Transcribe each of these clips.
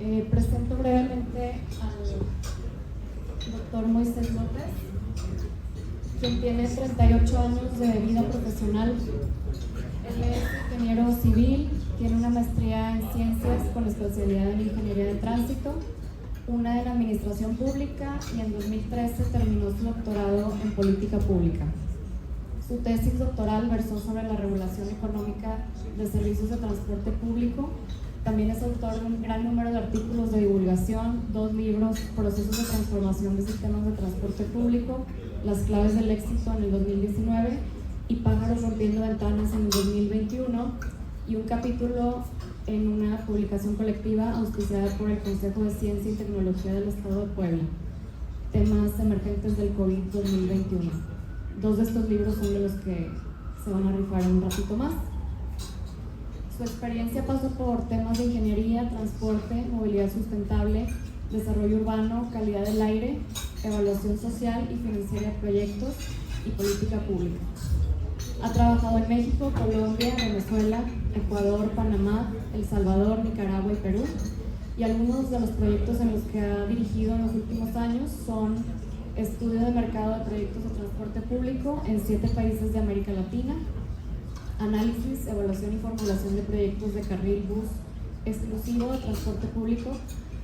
Presento brevemente al doctor Moisés López, quien tiene 38 años de vida profesional. Él es ingeniero civil, tiene una maestría en ciencias con especialidad en ingeniería de tránsito, una en administración pública, y en 2013 terminó su doctorado en política pública. Su tesis doctoral versó sobre la regulación económica de servicios de transporte público. También es autor de un gran número de artículos de divulgación, 2 libros, Procesos de transformación de sistemas de transporte público, Las claves del éxito en el 2019 y Pájaros rompiendo ventanas en el 2021, y un capítulo en una publicación colectiva auspiciada por el Consejo de Ciencia y Tecnología del Estado de Puebla, Temas emergentes del COVID-2021. 2 de estos libros son de los que se van a rifar en un ratito más. Su experiencia pasó por temas de ingeniería, transporte, movilidad sustentable, desarrollo urbano, calidad del aire, evaluación social y financiera de proyectos y política pública. Ha trabajado en México, Colombia, Venezuela, Ecuador, Panamá, El Salvador, Nicaragua y Perú, y algunos de los proyectos en los que ha dirigido en los últimos años son estudio de mercado de proyectos de transporte público en 7 países de América Latina, análisis, evaluación y formulación de proyectos de carril bus exclusivo de transporte público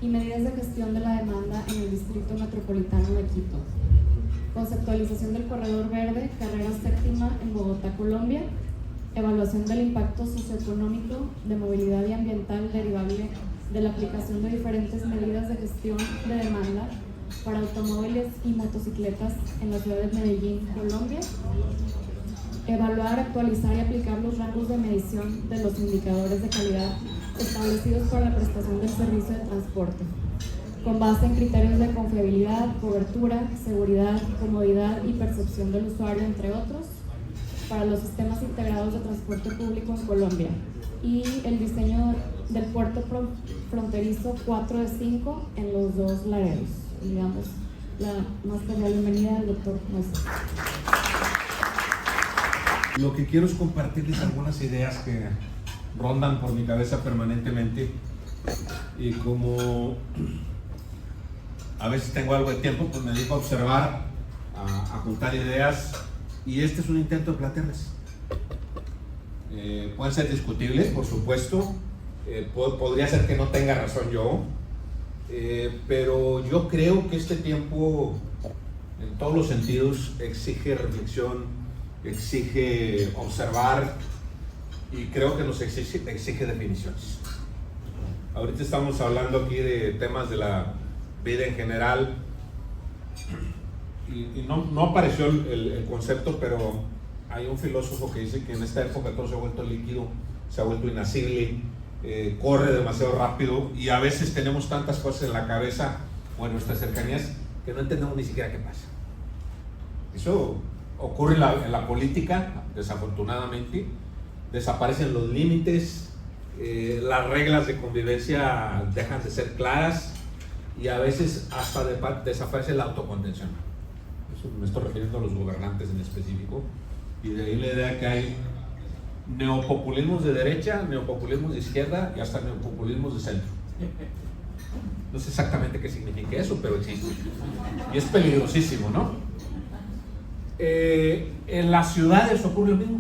y medidas de gestión de la demanda en el Distrito Metropolitano de Quito, conceptualización del Corredor Verde, carrera séptima en Bogotá, Colombia, evaluación del impacto socioeconómico de movilidad y ambiental derivable de la aplicación de diferentes medidas de gestión de demanda para automóviles y motocicletas en la ciudad de Medellín, Colombia, evaluar, actualizar y aplicar los rangos de medición de los indicadores de calidad establecidos para la prestación del servicio de transporte, con base en criterios de confiabilidad, cobertura, seguridad, comodidad y percepción del usuario, entre otros, para los sistemas integrados de transporte público en Colombia, y el diseño del puerto fronterizo 4 de 5 en los 2 Laredos. Y damos la más cordial bienvenida al doctor Moisés. Lo que quiero es compartirles algunas ideas que rondan por mi cabeza permanentemente, y como a veces tengo algo de tiempo, pues me dedico a observar, a juntar ideas, y este es un intento de plantearles. Pueden ser discutibles, por supuesto, podría ser que no tenga razón yo, pero yo creo que este tiempo en todos los sentidos exige reflexión, exige observar, y creo que nos exige definiciones. Ahorita estamos hablando aquí de temas de la vida en general, y no apareció el concepto, pero hay un filósofo que dice que en esta época todo se ha vuelto líquido, se ha vuelto inacible, corre demasiado rápido, y a veces tenemos tantas cosas en la cabeza o en nuestras cercanías que no entendemos ni siquiera qué pasa. Eso ocurre en la política, desafortunadamente. Desaparecen los límites, las reglas de convivencia dejan de ser claras, y a veces hasta desaparece la autocontención. Eso me estoy refiriendo a los gobernantes en específico, y de ahí la idea que hay neopopulismos de derecha, neopopulismos de izquierda y hasta neopopulismos de centro. No sé exactamente qué significa eso, pero existe, y es peligrosísimo, ¿no? En las ciudades ocurre lo mismo.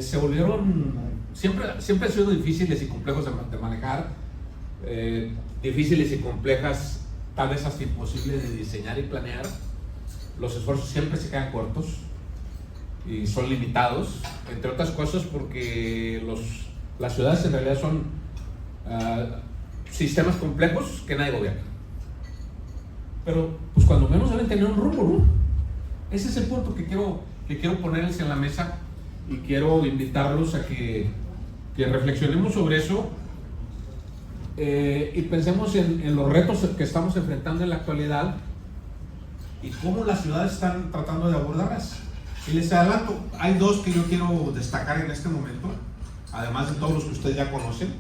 Se volvieron, siempre han sido difíciles y complejos de manejar, difíciles y complejas, tal vez hasta imposibles de diseñar y planear. Los esfuerzos siempre se quedan cortos y son limitados, entre otras cosas porque las ciudades en realidad son sistemas complejos que nadie gobierna, pero pues cuando menos deben tener un rumbo, ¿no? Ese es el punto que quiero ponerles en la mesa, y quiero invitarlos a que reflexionemos sobre eso, y pensemos en los retos que estamos enfrentando en la actualidad y cómo las ciudades están tratando de abordarlas. Y les adelanto, hay 2 que yo quiero destacar en este momento, además de todos los que ustedes ya conocen: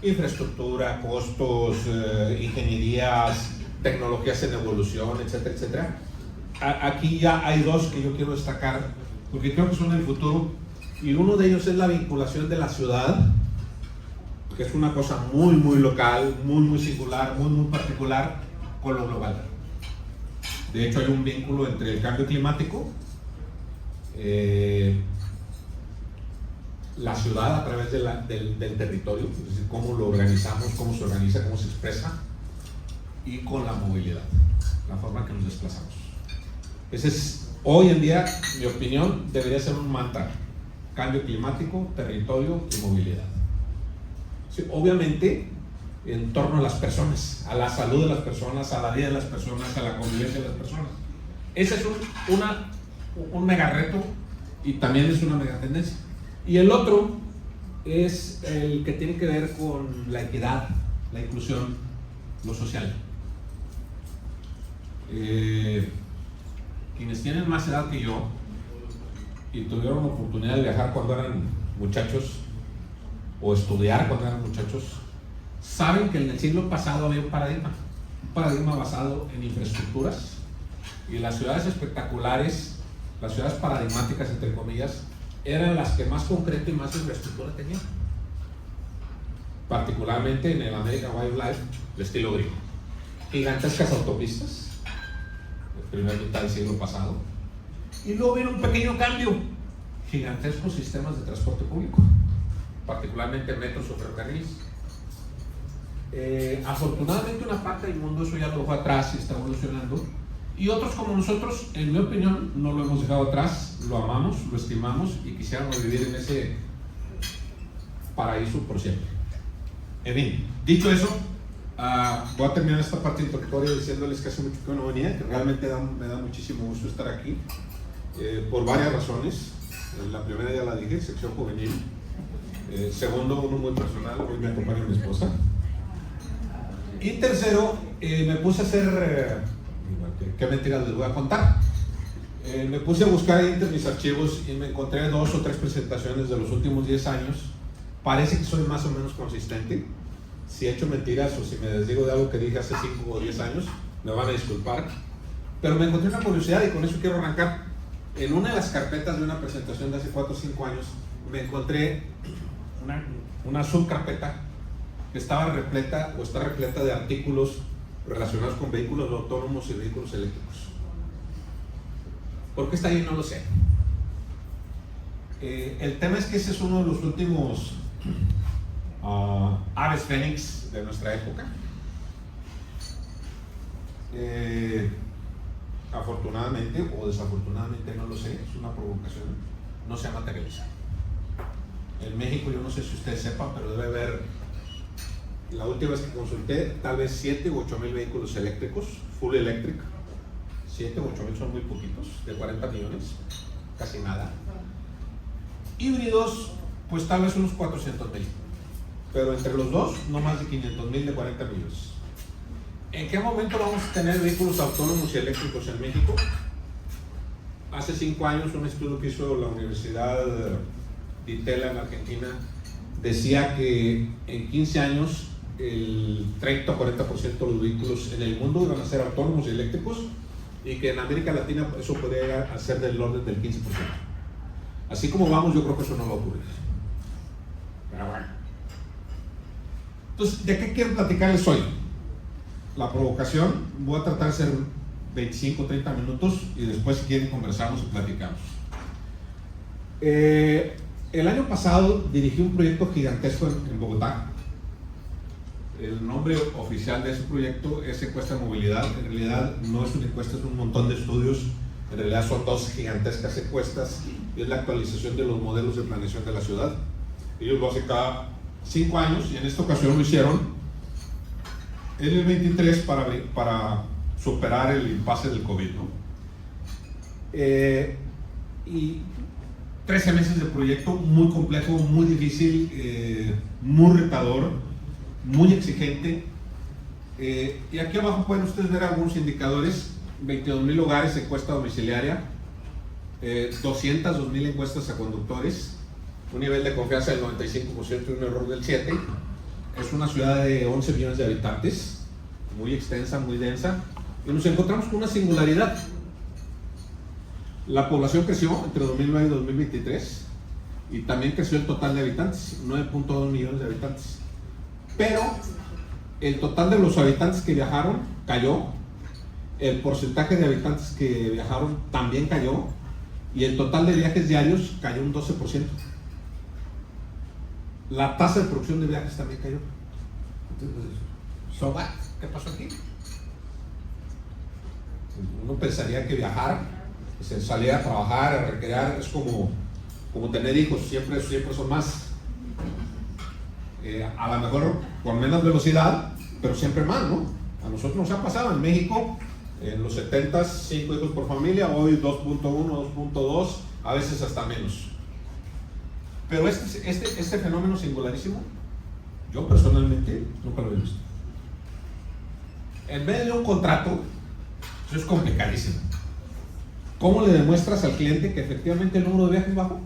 infraestructura, costos, ingenierías, tecnologías en evolución, etcétera, etcétera. Aquí ya hay 2 que yo quiero destacar, porque creo que son el futuro, y uno de ellos es la vinculación de la ciudad que es una cosa muy, muy local, muy, muy singular, muy, muy particular con lo global. De hecho, hay un vínculo entre el cambio climático, la ciudad a través del territorio, es decir, cómo lo organizamos, cómo se organiza, cómo se expresa, y con la movilidad, la forma en que nos desplazamos. Ese es, hoy en día, mi opinión, debería ser un mantra: cambio climático, territorio y movilidad. Sí, obviamente, en torno a las personas, a la salud de las personas, a la vida de las personas, a la convivencia de las personas. Ese es un mega reto y también es una mega tendencia. Y el otro es el que tiene que ver con la equidad, la inclusión, lo social. Quienes tienen más edad que yo y tuvieron la oportunidad de viajar cuando eran muchachos o estudiar cuando eran muchachos, saben que en el siglo pasado había un paradigma basado en infraestructuras, y las ciudades espectaculares, las ciudades paradigmáticas entre comillas, eran las que más concreto y más infraestructura tenían, particularmente en el American Wildlife de estilo griego. Gigantescas autopistas, el primer mitad del siglo pasado, y luego vino un pequeño cambio: gigantescos sistemas de transporte público, particularmente metros o ferrocarriles. Afortunadamente una parte del mundo eso ya lo dejó atrás y está evolucionando, y otros como nosotros, en mi opinión, no lo hemos dejado atrás, lo amamos, lo estimamos y quisiéramos vivir en ese paraíso por siempre. En fin, dicho eso, voy a terminar esta parte introductoria diciéndoles que hace mucho que no venía, que realmente me da muchísimo gusto estar aquí, por varias razones. La primera ya la dije, sección juvenil. Segundo, uno muy personal, hoy me acompaña mi esposa. Y tercero, me puse a hacer, qué mentiras les voy a contar. Me puse a buscar entre mis archivos y me encontré 2 o 3 presentaciones de los últimos 10 años. Parece que soy más o menos consistente. Si he hecho mentiras o si me desdigo de algo que dije hace 5 o 10 años, me van a disculpar. Pero me encontré una curiosidad y con eso quiero arrancar. En una de las carpetas de una presentación de hace 4 o 5 años, me encontré una subcarpeta que estaba repleta o está repleta de artículos relacionados con vehículos autónomos y vehículos eléctricos. ¿Por qué está ahí? No lo sé. El tema es que ese es uno de los últimos aves fénix de nuestra época. Afortunadamente o desafortunadamente, no lo sé, es una provocación, no se ha materializado. En México, yo no sé si ustedes sepan, pero debe haber, la última vez que consulté, tal vez 7 u 8 mil vehículos eléctricos, full electric. 7 u 8 mil son muy poquitos, de 40 millones, casi nada. Híbridos, pues tal vez unos 400 mil, pero entre los dos, no más de 500 mil de 40 millones. ¿En qué momento vamos a tener vehículos autónomos y eléctricos en México? Hace 5 años, un estudio que hizo la Universidad de Itela en Argentina decía que en 15 años el 30 o 40% de los vehículos en el mundo iban a ser autónomos y eléctricos, y que en América Latina eso podría ser del orden del 15%. Así como vamos, yo creo que eso no va a ocurrir. Pero bueno. Entonces, ¿de qué quiero platicarles hoy? La provocación, voy a tratar de hacer 25 o 30 minutos y después, si quieren, conversamos y platicamos. El año pasado dirigí un proyecto gigantesco en Bogotá. El nombre oficial de ese proyecto es Encuesta de Movilidad. En realidad no es una encuesta, es un montón de estudios. En realidad son 2 gigantescas encuestas y es la actualización de los modelos de planeación de la ciudad. Ellos lo hacen cada 5 años y en esta ocasión lo hicieron en el 23 para superar el impasse del COVID, ¿no? Y 13 meses de proyecto muy complejo, muy difícil, muy retador, muy exigente. Y aquí abajo pueden ustedes ver algunos indicadores: 22,000 hogares, encuesta domiciliaria, 202,000 encuestas a conductores, un nivel de confianza del 95% y un error del 7%. Es una ciudad de 11 millones de habitantes, muy extensa, muy densa, y nos encontramos con una singularidad. La población creció entre 2009 y 2023 y también creció el total de habitantes, 9.2 millones de habitantes. pero el total de los habitantes que viajaron cayó, el porcentaje de habitantes que viajaron también cayó, y el total de viajes diarios cayó un 12%. La tasa de producción de viajes también cayó. Entonces, so what? ¿Qué pasó aquí? Uno pensaría que viajar, salir a trabajar, a recrear, es como tener hijos, siempre son más. A lo mejor con menos velocidad, pero siempre más, ¿no? A nosotros nos ha pasado en México, en los 70s, 5 hijos por familia, hoy 2.1, 2.2, a veces hasta menos. Pero este fenómeno singularísimo, yo personalmente nunca lo he visto. En medio de un contrato, eso es complicadísimo. ¿Cómo le demuestras al cliente que efectivamente el número de viajes bajó?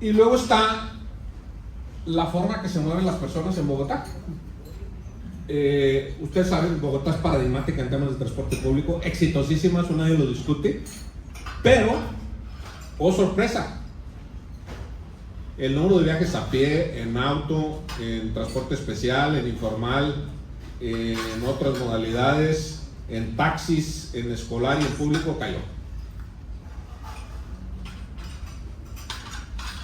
Y luego está la forma que se mueven las personas en Bogotá. Ustedes saben, Bogotá es paradigmática en temas de transporte público, exitosísima, eso nadie lo discute, pero, oh sorpresa, el número de viajes a pie, en auto, en transporte especial, en informal, en otras modalidades, en taxis, en escolar y en público cayó.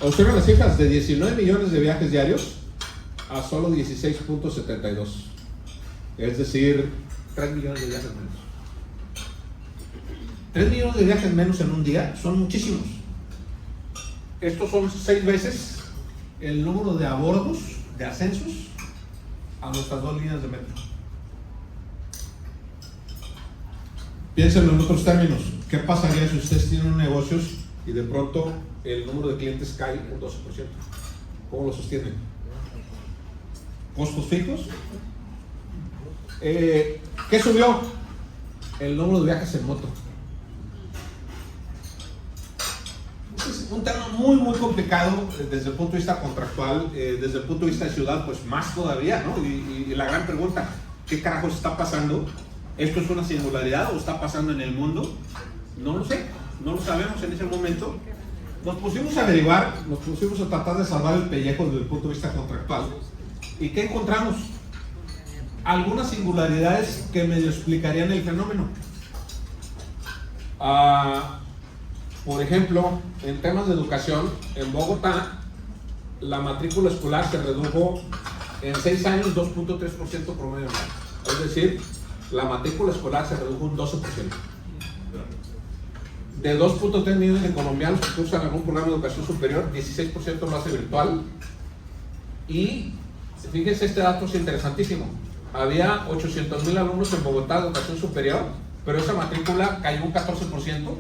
Observen las cifras, de 19 millones de viajes diarios a solo 16.72, es decir, 3 millones de viajes menos. 3 millones de viajes menos en un día son muchísimos. Estos son 6 veces el número de abordos, de ascensos a nuestras 2 líneas de metro. Piénsenlo en otros términos. ¿Qué pasaría si ustedes tienen negocios y de pronto el número de clientes cae un 12%? ¿Cómo lo sostienen? ¿Costos fijos? ¿Qué subió? El número de viajes en moto. Es un tema muy complicado desde el punto de vista contractual, desde el punto de vista de ciudad, pues más todavía, ¿no? Y la gran pregunta, ¿qué carajos está pasando? ¿Esto es una singularidad o está pasando en el mundo? No lo sé, no lo sabemos en ese momento. Nos pusimos a averiguar, nos pusimos a tratar de salvar el pellejo desde el punto de vista contractual. ¿Y qué encontramos? Algunas singularidades que medio explicarían el fenómeno. Por ejemplo, en temas de educación, en Bogotá, la matrícula escolar se redujo en 6 años 2.3% promedio anual. Es decir, la matrícula escolar se redujo un 12%. De 2.3 millones de colombianos que usan algún programa de educación superior, 16% lo hace virtual. Y fíjense, este dato es interesantísimo. Había 800,000 alumnos en Bogotá de educación superior, pero esa matrícula cayó un 14%.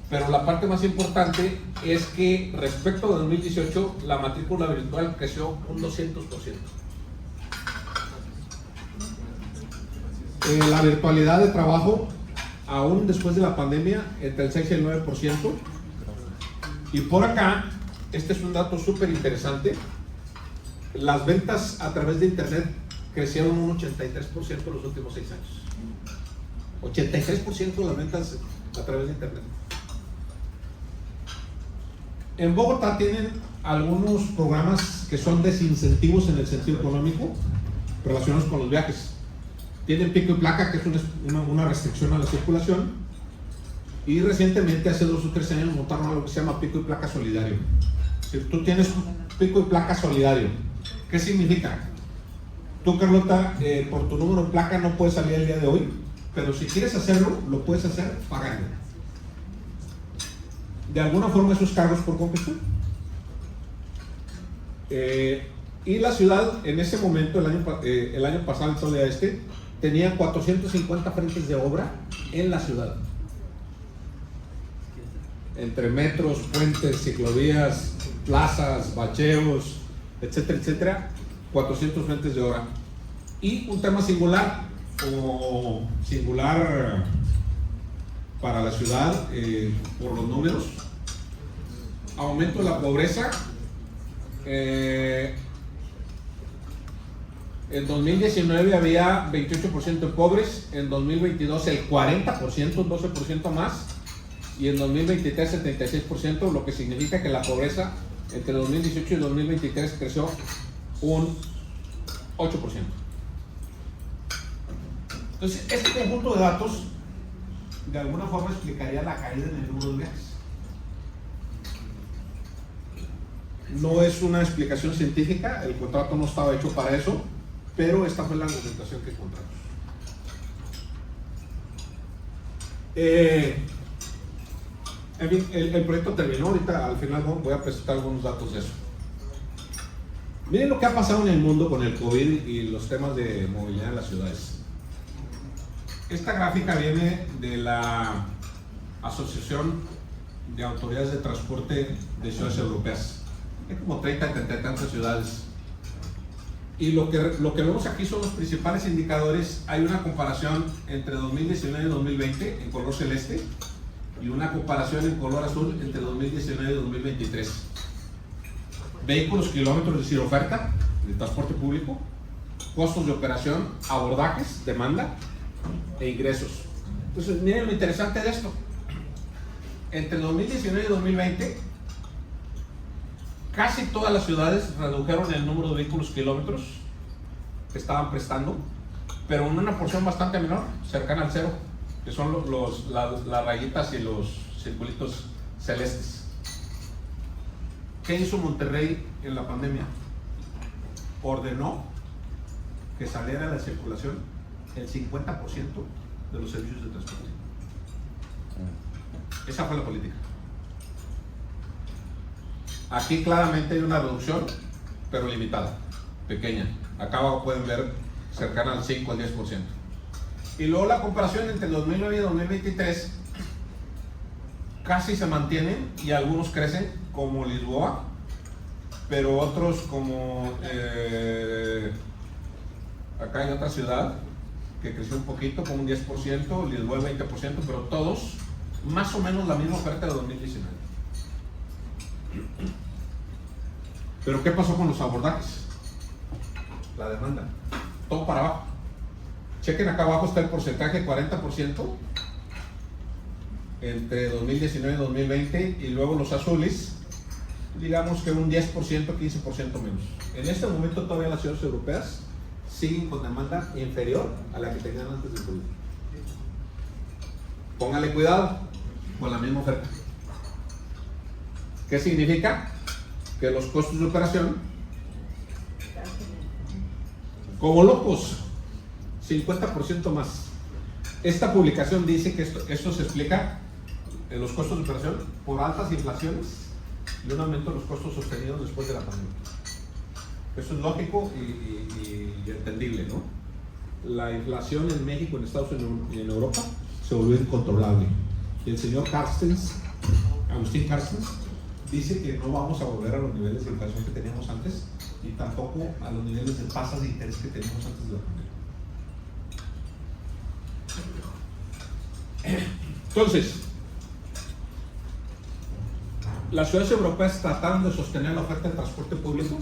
Pero la parte más importante es que respecto a 2018, la matrícula virtual creció un 200%. La virtualidad de trabajo, aún después de la pandemia, entre el 6 y el 9%. Y por acá, este es un dato súper interesante, las ventas a través de internet crecieron un 83% en los últimos 6 años. 83% de las ventas a través de internet. En Bogotá tienen algunos programas que son desincentivos en el sentido económico relacionados con los viajes. Tienen pico y placa, que es una restricción a la circulación, y recientemente, hace 2 o 3 años, montaron algo que se llama pico y placa solidario. Si tú tienes un pico y placa solidario, ¿qué significa? Tú, Carlota, por tu número de placa no puedes salir el día de hoy, pero si quieres hacerlo, lo puedes hacer pagando. De alguna forma, esos cargos por congestión. Y la ciudad, en ese momento, el año pasado, todavía tenía 450 frentes de obra en la ciudad. Entre metros, puentes, ciclovías, plazas, bacheos, etcétera, etcétera, 400 frentes de obra. Y un tema singular, para la ciudad, por los números, aumento de la pobreza. En 2019 había 28% de pobres, en 2022 el 40%, un 12% más, y en 2023 76%, lo que significa que la pobreza entre 2018 y 2023 creció un 8%. Entonces, este conjunto de datos de alguna forma explicaría la caída en el número de viajes. No es una explicación científica, el contrato no estaba hecho para eso, pero esta fue la argumentación que encontramos. En fin, el proyecto terminó, ahorita al final voy a presentar algunos datos de eso. Miren lo que ha pasado en el mundo con el COVID y los temas de movilidad en las ciudades. Esta gráfica viene de la Asociación de Autoridades de Transporte de Ciudades Europeas. Hay como 30 y tantas ciudades. Y lo que vemos aquí son los principales indicadores. Hay una comparación entre 2019 y 2020 en color celeste y una comparación en color azul entre 2019 y 2023. Vehículos, kilómetros, es decir, oferta de transporte público, costos de operación, abordajes, demanda e ingresos. Entonces, miren lo interesante de esto. Entre 2019 y 2020, casi todas las ciudades redujeron el número de vehículos kilómetros que estaban prestando, pero en una porción bastante menor, cercana al cero, que son las rayitas y los circulitos celestes. ¿Qué hizo Monterrey en la pandemia? Ordenó que saliera a la circulación el 50% de los servicios de transporte. Esa fue la política. Aquí claramente hay una reducción, pero limitada, pequeña. Acá abajo pueden ver cercana al 5 al 10%. Y luego la comparación entre 2009 y 2023 casi se mantienen y algunos crecen, como Lisboa, pero otros como acá hay otra ciudad que creció un poquito, como un 10%, Lisboa el 20%, pero todos más o menos la misma oferta de 2019. Pero ¿qué pasó con los abordajes? La demanda, todo para abajo. Chequen acá abajo está el porcentaje, 40% entre 2019 y 2020, y luego los azules, digamos que un 10%, 15% menos. En este momento todavía las ciudades europeas siguen con demanda inferior a la que tenían antes del COVID. Póngale cuidado con la misma oferta. ¿Qué significa? Que los costos de operación, como locos, 50% más. Esta publicación dice que esto se explica en los costos de operación por altas inflaciones y un aumento de los costos sostenidos después de la pandemia. Eso es lógico y entendible, ¿no? La inflación en México, en Estados Unidos y en Europa se volvió incontrolable. Y el señor Agustín Carstens, dice que no vamos a volver a los niveles de inflación que teníamos antes y tampoco a los niveles de tasas de interés que teníamos antes de la pandemia. Entonces, las ciudades europeas trataron de sostener la oferta de transporte público.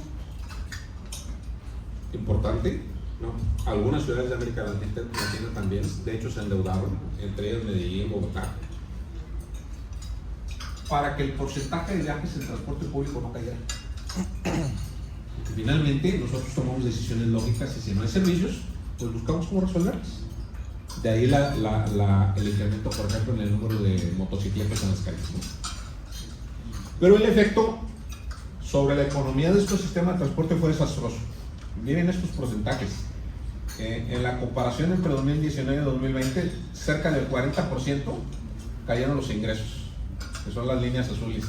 Importante, ¿no? Algunas ciudades de América Latina también, de hecho, se endeudaron, entre ellas Medellín, Bogotá, para que el porcentaje de viajes en transporte público no cayera. Porque finalmente nosotros tomamos decisiones lógicas y si no hay servicios, pues buscamos cómo resolverlas. De ahí el incremento, por ejemplo, en el número de motocicletas en las calles, ¿no? Pero el efecto sobre la economía de estos sistemas de transporte fue desastroso. Miren estos porcentajes. En la comparación entre 2019 y 2020, cerca del 40% cayeron los ingresos, que son las líneas azules.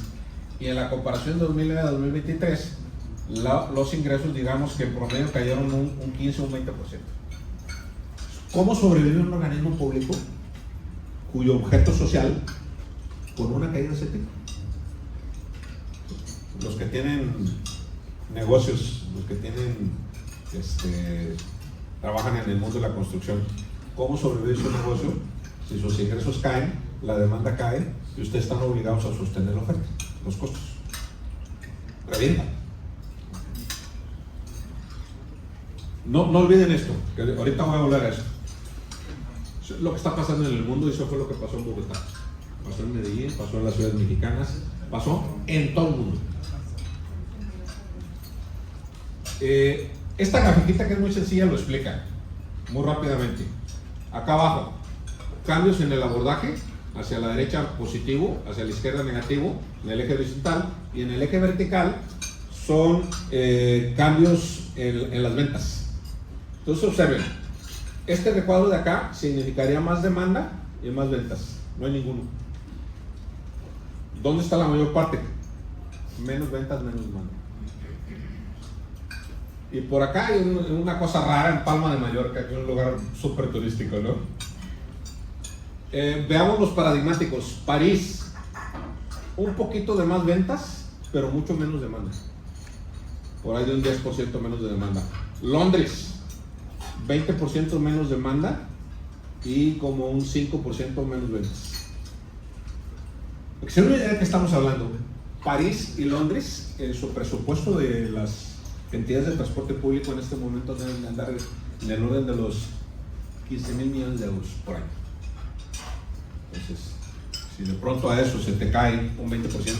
Y en la comparación de 2009 a 2023, los ingresos, digamos que en promedio cayeron un 15 o un 20%. ¿Cómo sobrevive un organismo público cuyo objeto social con una caída de ese tipo? Los que tienen negocios, los que tienen trabajan en el mundo de la construcción, ¿cómo sobrevive su negocio si sus ingresos caen, la demanda cae y ustedes están obligados a sostener la oferta, los costos? Revientan. No olviden esto, que ahorita voy a hablar de eso. Lo que está pasando en el mundo, y eso fue lo que pasó en Bogotá, pasó en Medellín, pasó en las ciudades mexicanas, pasó en todo el mundo. Esta grafiquita, que es muy sencilla, lo explica muy rápidamente. Acá abajo, cambios en el abordaje, hacia la derecha positivo, hacia la izquierda negativo, en el eje horizontal, y en el eje vertical son cambios en las ventas. Entonces observen, este recuadro de acá significaría más demanda y más ventas, no hay ninguno. ¿Dónde está la mayor parte? Menos ventas, menos demanda. Y por acá hay una cosa rara en Palma de Mallorca, que es un lugar súper turístico, ¿no? Veamos los paradigmáticos. París, un poquito de más ventas, pero mucho menos demanda. Por ahí de un 10% menos de demanda. Londres, 20% menos demanda y como un 5% menos ventas. Porque si no, idea de qué estamos hablando. París y Londres, su presupuesto de las entidades de transporte público en este momento deben andar en el orden de los 15,000 millones de euros por año. Entonces, si de pronto a eso se te cae un 20%,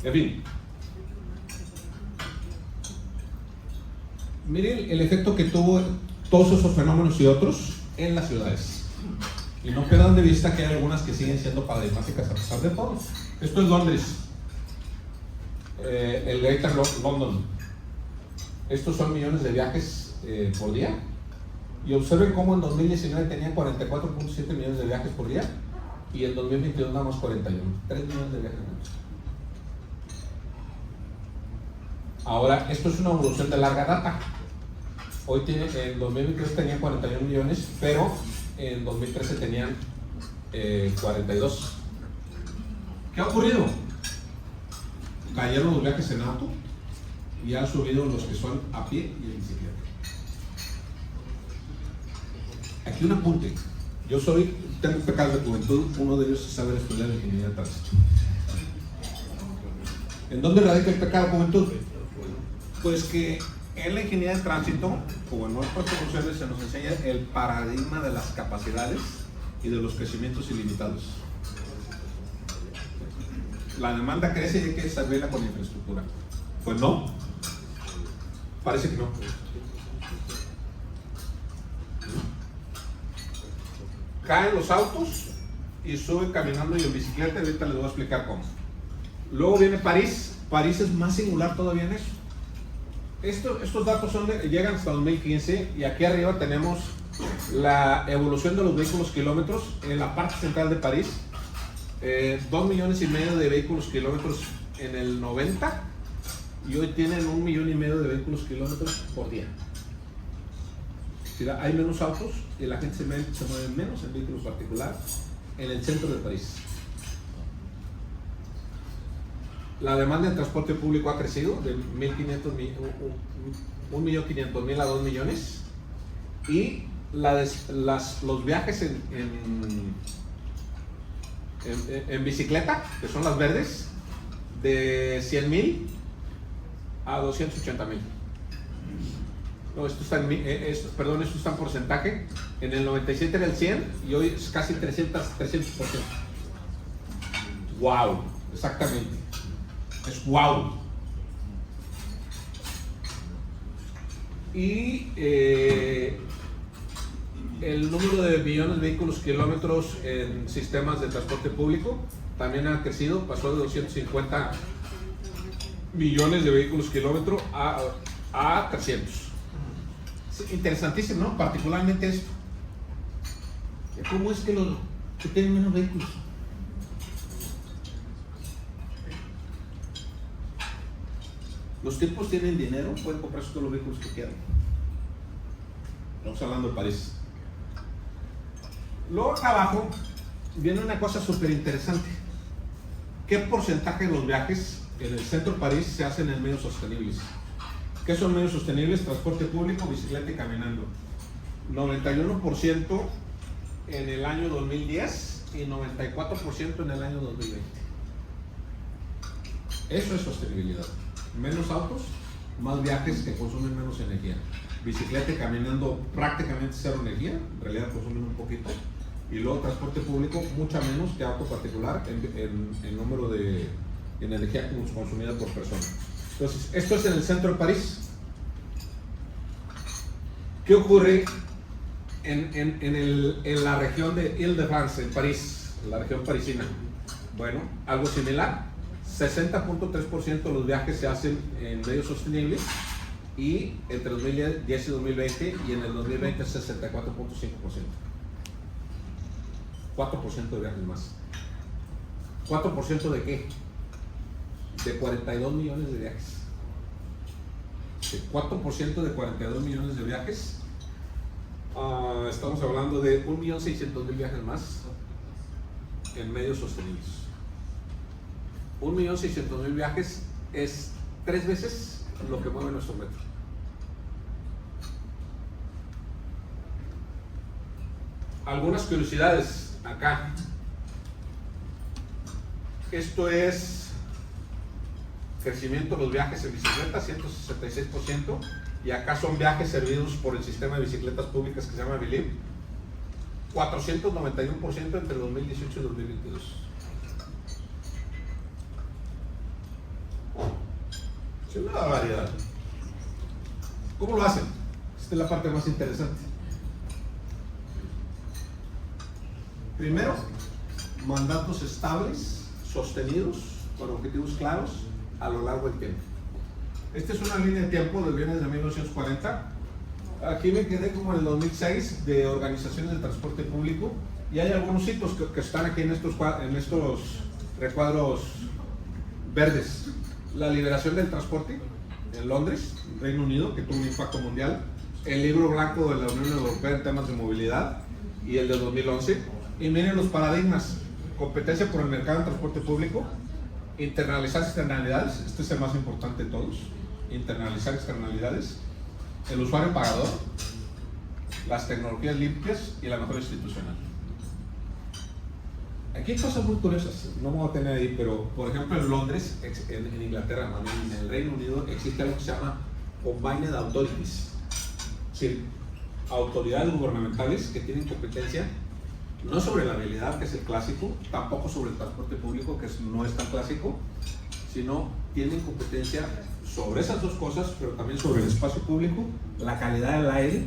en fin. Miren el efecto que tuvo todos esos fenómenos y otros en las ciudades. Y no pierdan de vista que hay algunas que siguen siendo paradigmáticas a pesar de todo. Esto es Londres. El Greater London. Estos son millones de viajes por día. Y observen cómo en 2019 tenían 44.7 millones de viajes por día y en 2022 nada más 41. 3 millones de viajes menos. Ahora, esto es una evolución de larga data. Hoy en 2023 tenían 41 millones, pero en 2013 tenían 42. ¿Qué ha ocurrido? Cayeron los viajes en auto y han subido los que son a pie y en bicicleta. Aquí un apunte. Yo tengo pecados de juventud, uno de ellos es saber estudiar ingeniería de tránsito. ¿En dónde radica el pecado de juventud? Pues que en la ingeniería de tránsito, como en nuestras profesiones, se nos enseña el paradigma de las capacidades y de los crecimientos ilimitados. La demanda crece y hay que servirla con infraestructura. Pues no, parece que no. Caen los autos y suben caminando y en bicicleta, y ahorita les voy a explicar cómo. Luego viene París. París es más singular todavía en eso. Estos datos llegan hasta 2015 y aquí arriba tenemos la evolución de los vehículos kilómetros en la parte central de París. 2,5 millones de vehículos kilómetros en el 90 y hoy tienen 1,5 millones de vehículos kilómetros por día. Hay menos autos y la gente se mueve menos en vehículos particulares en el centro de París. La demanda en transporte público ha crecido de 1.500.000 a 2 millones y los viajes en bicicleta, que son las verdes, de 100,000 a 280,000. No, esto está en porcentaje. En el 97 era el 100 y hoy es casi 300%. ¡Wow! Exactamente. Es wow. Y el número de millones de vehículos kilómetros en sistemas de transporte público también ha crecido, pasó de 250 millones de vehículos kilómetros a 300. Es interesantísimo, ¿no? Particularmente esto. ¿Cómo es que tienen menos vehículos? Los tipos tienen dinero, pueden comprarse todos los vehículos que quieran. Estamos hablando de París. Luego acá abajo viene una cosa súper interesante. ¿Qué porcentaje de los viajes en el centro de París se hacen en medios sostenibles? ¿Qué son medios sostenibles? Transporte público, bicicleta y caminando. 91% en el año 2010 y 94% en el año 2020. Eso es sostenibilidad. Menos autos, más viajes que consumen menos energía. Bicicleta y caminando prácticamente cero energía, en realidad consumen un poquito. Y luego transporte público, mucha menos que auto particular en número de energía consumida por persona. Entonces, esto es en el centro de París. ¿Qué ocurre en la región de Île-de-France, en París, en la región parisina? Bueno, algo similar. 60.3% de los viajes se hacen en medios sostenibles, y entre 2010 y 2020, y en el 2020 64.5%. 4% de viajes más. ¿4% de qué? De 42 millones de viajes. 4% de 42 millones de viajes. Estamos hablando de 1.600.000 viajes más en medios sostenibles. 1.600.000 viajes es 3 veces lo que mueve nuestro metro. Algunas curiosidades acá. Esto es crecimiento de los viajes en bicicleta, 166%, y acá son viajes servidos por el sistema de bicicletas públicas que se llama Believe, 491% entre 2018 y 2022. Es una variedad. ¿Cómo lo hacen? Esta es la parte más interesante. Primero, mandatos estables, sostenidos, con objetivos claros a lo largo del tiempo. Esta es una línea de tiempo de bienes de 1940. Aquí me quedé como en el 2006 de organizaciones de transporte público, y hay algunos hitos que están aquí en estos recuadros verdes. La liberación del transporte en Londres, Reino Unido, que tuvo un impacto mundial. El libro blanco de la Unión Europea en temas de movilidad, y el de 2011. Y miren los paradigmas: competencia por el mercado en transporte público, internalizar externalidades, este es el más importante de todos, internalizar externalidades, el usuario pagador, las tecnologías limpias y la mejora institucional. Aquí hay cosas muy curiosas, no me voy a tener ahí, pero por ejemplo en Londres, en Inglaterra, en el Reino Unido, existe algo que se llama Combined Authorities, es decir, autoridades gubernamentales que tienen competencia no sobre la habilidad, que es el clásico, tampoco sobre el transporte público, que no es tan clásico, sino tienen competencia sobre esas dos cosas, pero también sobre el espacio público, la calidad del aire,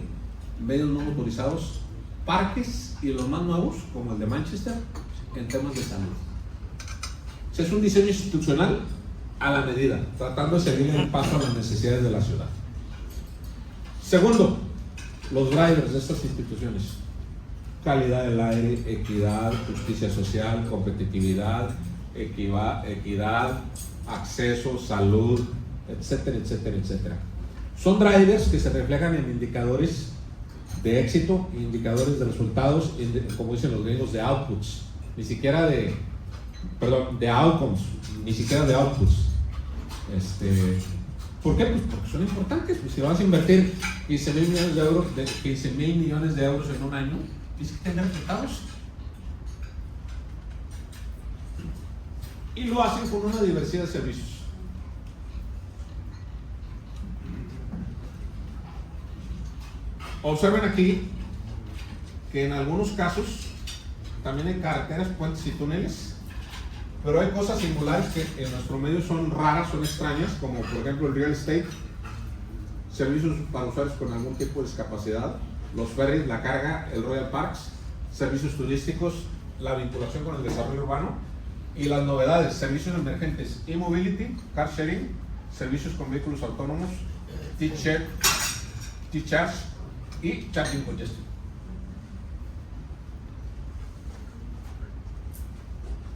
medios no motorizados, parques, y los más nuevos, como el de Manchester, en temas de salud. O sea, es un diseño institucional a la medida, tratando de seguir el paso a las necesidades de la ciudad. Segundo, los drivers de estas instituciones: calidad del aire, equidad, justicia social, competitividad, equidad, acceso, salud, etcétera, etcétera, etcétera. Son drivers que se reflejan en indicadores de éxito, indicadores de resultados, como dicen los gringos, de outputs, ni siquiera de outcomes, ni siquiera de outputs. ¿Por qué? Pues porque son importantes. Pues si vas a invertir 15,000 millones de euros en un año, tienes que tener resultados. Y lo hacen con una diversidad de servicios. Observen aquí que en algunos casos también hay carreteras, puentes y túneles, pero hay cosas singulares que en nuestro medio son raras, son extrañas, como por ejemplo el real estate, servicios para usuarios con algún tipo de discapacidad, los ferries, la carga, el Royal Parks, servicios turísticos, la vinculación con el desarrollo urbano, y las novedades: servicios emergentes, e-mobility, car sharing, servicios con vehículos autónomos, T-Charge y charging congestion.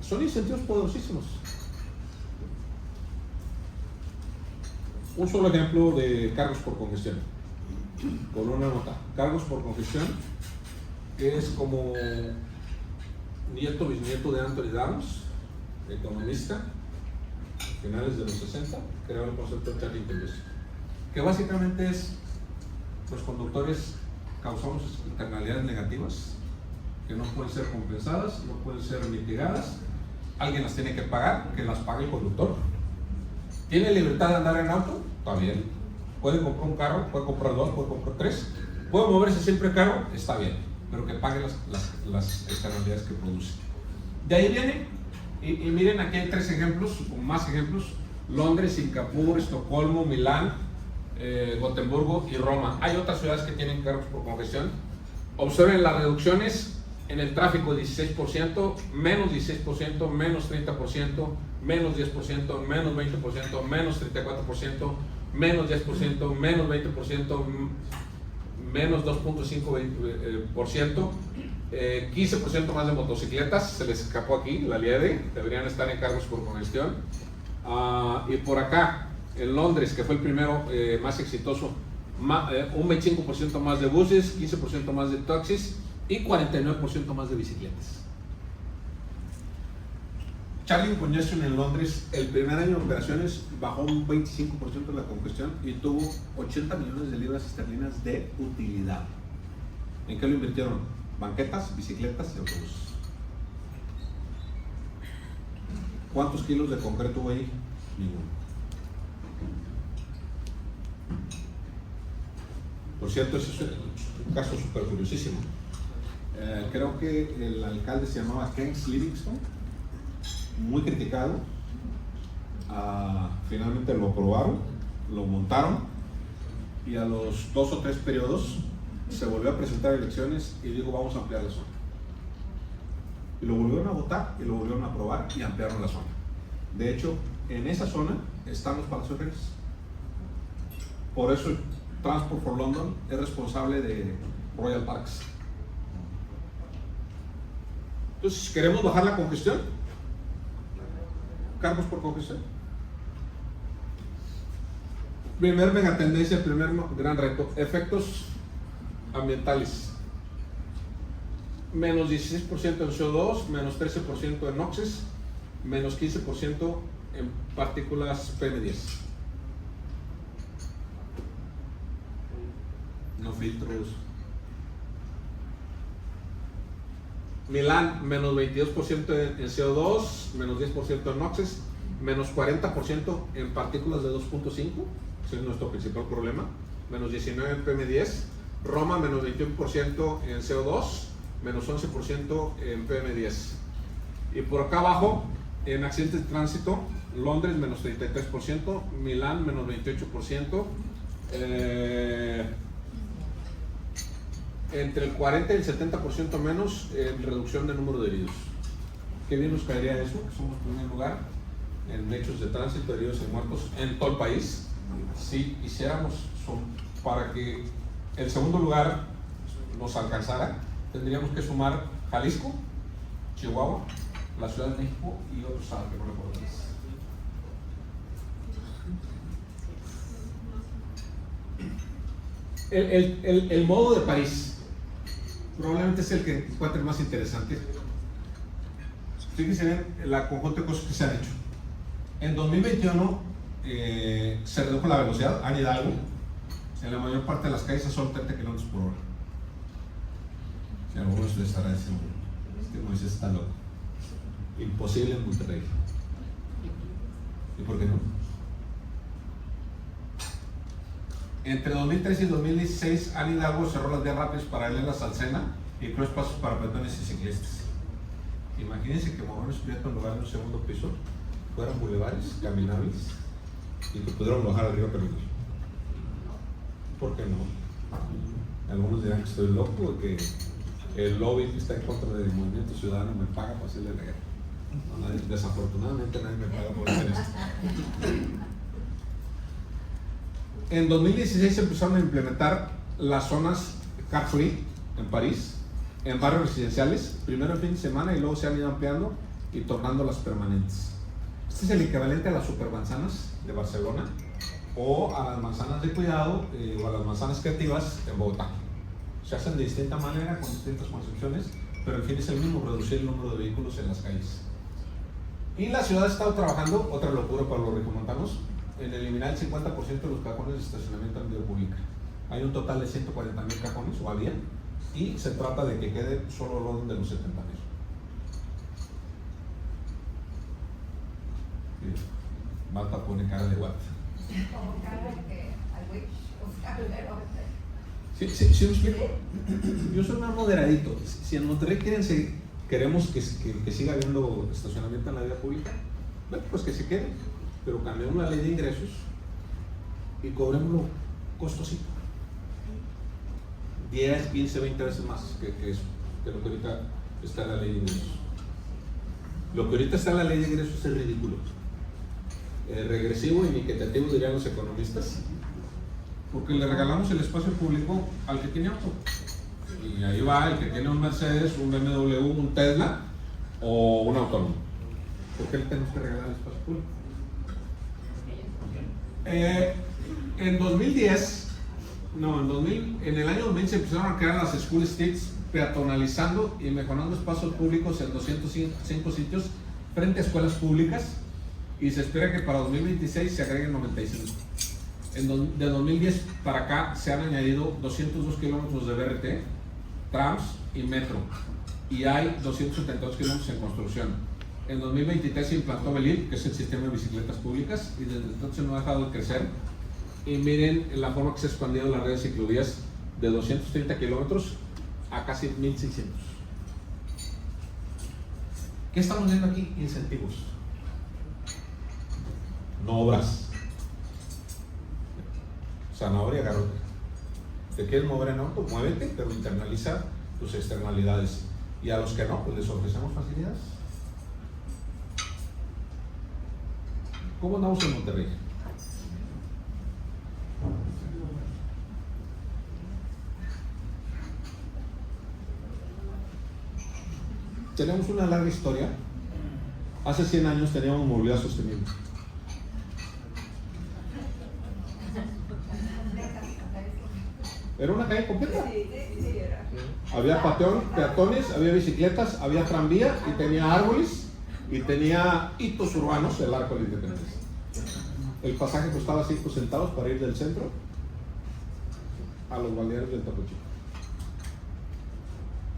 Son incentivos poderosísimos. Un solo ejemplo de cargos por congestión, con una nota. Cargos por congestión es como nieto bisnieto de Anthony Downs, economista, finales de los 60, creó el concepto de charging congestion, que básicamente es: los conductores causamos externalidades negativas que no pueden ser compensadas, no pueden ser mitigadas, alguien las tiene que pagar, que las pague el conductor. ¿Tiene libertad de andar en auto? Está bien. Puede comprar un carro, puede comprar dos, puede comprar tres, puede moverse siempre en carro, está bien, pero que pague las externalidades que produce. De ahí viene, y miren, aquí hay 3 ejemplos, o más ejemplos, Londres, Singapur, Estocolmo, Milán, Gotemburgo y Roma. Hay otras ciudades que tienen cargos por congestión. Observen las reducciones en el tráfico: 16%, menos 16%, menos 30%, menos 10%, menos 20%, menos 34%, menos 10%, menos 20%, menos 2.5%, 15% más de motocicletas. Se les escapó aquí la lieve, deberían estar en cargos por congestión. Y por acá, en Londres, que fue el primero más exitoso, un 25% más de buses, 15% más de taxis y 49% más de bicicletas. Charging Congestion en Londres, el primer año de operaciones bajó un 25% de la congestión y tuvo 80 millones de libras esterlinas de utilidad. ¿En qué lo invirtieron? Banquetas, bicicletas y autobuses. ¿Cuántos kilos de concreto hubo ahí? Ninguno. Por cierto, ese es un caso súper curiosísimo. Creo que el alcalde se llamaba Ken Livingstone, muy criticado. Finalmente lo aprobaron, lo montaron y a los 2 o 3 periodos se volvió a presentar elecciones y dijo: vamos a ampliar la zona. Y lo volvieron a votar y lo volvieron a aprobar y ampliaron la zona. De hecho, en esa zona están los Palacios Reales. Por eso Transport for London es responsable de Royal Parks. Entonces, ¿queremos bajar la congestión? Cargos por congestión. Primer megatendencia, primer gran reto: efectos ambientales. Menos 16% en CO2, menos 13% en NOxes, menos 15% en partículas PM10. No filtros. Milán, menos 22% en CO2, menos 10% en NOxes, menos 40% en partículas de 2.5, ese es nuestro principal problema, menos 19% en PM10. Roma, menos 21% en CO2, menos 11% en PM10. Y por acá abajo, en accidentes de tránsito, Londres, menos 33%, Milán, menos 28%, entre el 40 y el 70% menos en reducción de número de heridos. Qué bien nos caería eso, que somos en primer lugar en hechos de tránsito, heridos y muertos en todo el país, si hiciéramos para que el segundo lugar nos alcanzara. Tendríamos que sumar Jalisco, Chihuahua, la Ciudad de México y otros estados que no recuerdo. El modo de París probablemente es el que encuentre más interesante. Fíjense bien la conjunto de cosas que se han hecho. En 2021 se redujo la velocidad, Anne Hidalgo, en la mayor parte de las calles a solo 30 km por hora. Si a algunos les estará diciendo: este Moisés está loco. Imposible en Monterrey. ¿Y por qué no? Entre 2013 y 2016, Anne Hidalgo cerró las vías rápidas paralelas al Sena y creó espacios para peatones y ciclistas. Imagínense que Morones Prieto, en lugar de un segundo piso, fueran bulevares caminables y que pudieran bajar al río Perú. ¿Por qué no? Algunos dirán que estoy loco o que el lobby que está en contra del movimiento ciudadano me paga para hacerle la guerra. No, desafortunadamente nadie me paga por hacer esto. En 2016 se empezaron a implementar las zonas car free en París, en barrios residenciales, primero el fin de semana y luego se han ido ampliando y tornándolas permanentes. Este es el equivalente a las supermanzanas de Barcelona o a las manzanas de cuidado o a las manzanas creativas en Bogotá. Se hacen de distinta manera, con distintas concepciones, pero el fin es el mismo: reducir el número de vehículos en las calles. Y la ciudad ha estado trabajando, otra locura para los regiomontanos, en eliminar el 50% de los cajones de estacionamiento en vía pública. Hay un total de 140,000 cajones, o había, y se trata de que quede solo el orden de los 70,000. Marta pone cara de what. Como cara de que I wish, o sea, ¿Sí me explico? Yo soy más moderadito. Si en Monterrey queremos que siga habiendo estacionamiento en la vía pública, bueno, pues que se quede. pero cambiamos la ley de ingresos y cobrémoslo costosito. 10, 15, 20 veces más que eso, que lo que ahorita está en la ley de ingresos. Lo que ahorita está en la ley de ingresos es ridículo. Regresivo y equitativo, dirían los economistas, porque le regalamos el espacio público al que tiene auto. Y ahí va el que tiene un Mercedes, un BMW, un Tesla o un autónomo. ¿Por qué le tenemos que regalar el espacio público? En 2010, en el año 2000 se empezaron a crear las School Streets, peatonalizando y mejorando espacios públicos en 205 sitios frente a escuelas públicas, y se espera que para 2026 se agreguen 95. De 2010 para acá se han añadido 202 kilómetros de BRT, trams y metro, y hay 272 kilómetros en construcción. En 2023 se implantó Belib, que es el sistema de bicicletas públicas, y desde entonces no ha dejado de crecer. Y miren la forma que se ha expandido la red de ciclovías de 230 kilómetros a casi 1600. ¿Qué estamos viendo aquí? Incentivos, no obras. Zanahoria, garrote. ¿Te quieres mover en auto? Muévete, pero internaliza tus externalidades. Y a los que no, pues les ofrecemos facilidades. ¿Cómo andamos en Monterrey? Tenemos una larga historia. Hace 100 años teníamos movilidad sostenible. Era una calle completa. Había peatones, había bicicletas, había tranvía y tenía árboles y tenía hitos urbanos, el Arco de la Independencia. El pasaje costaba 5 centavos para ir del centro a los balnearios del Topo Chico.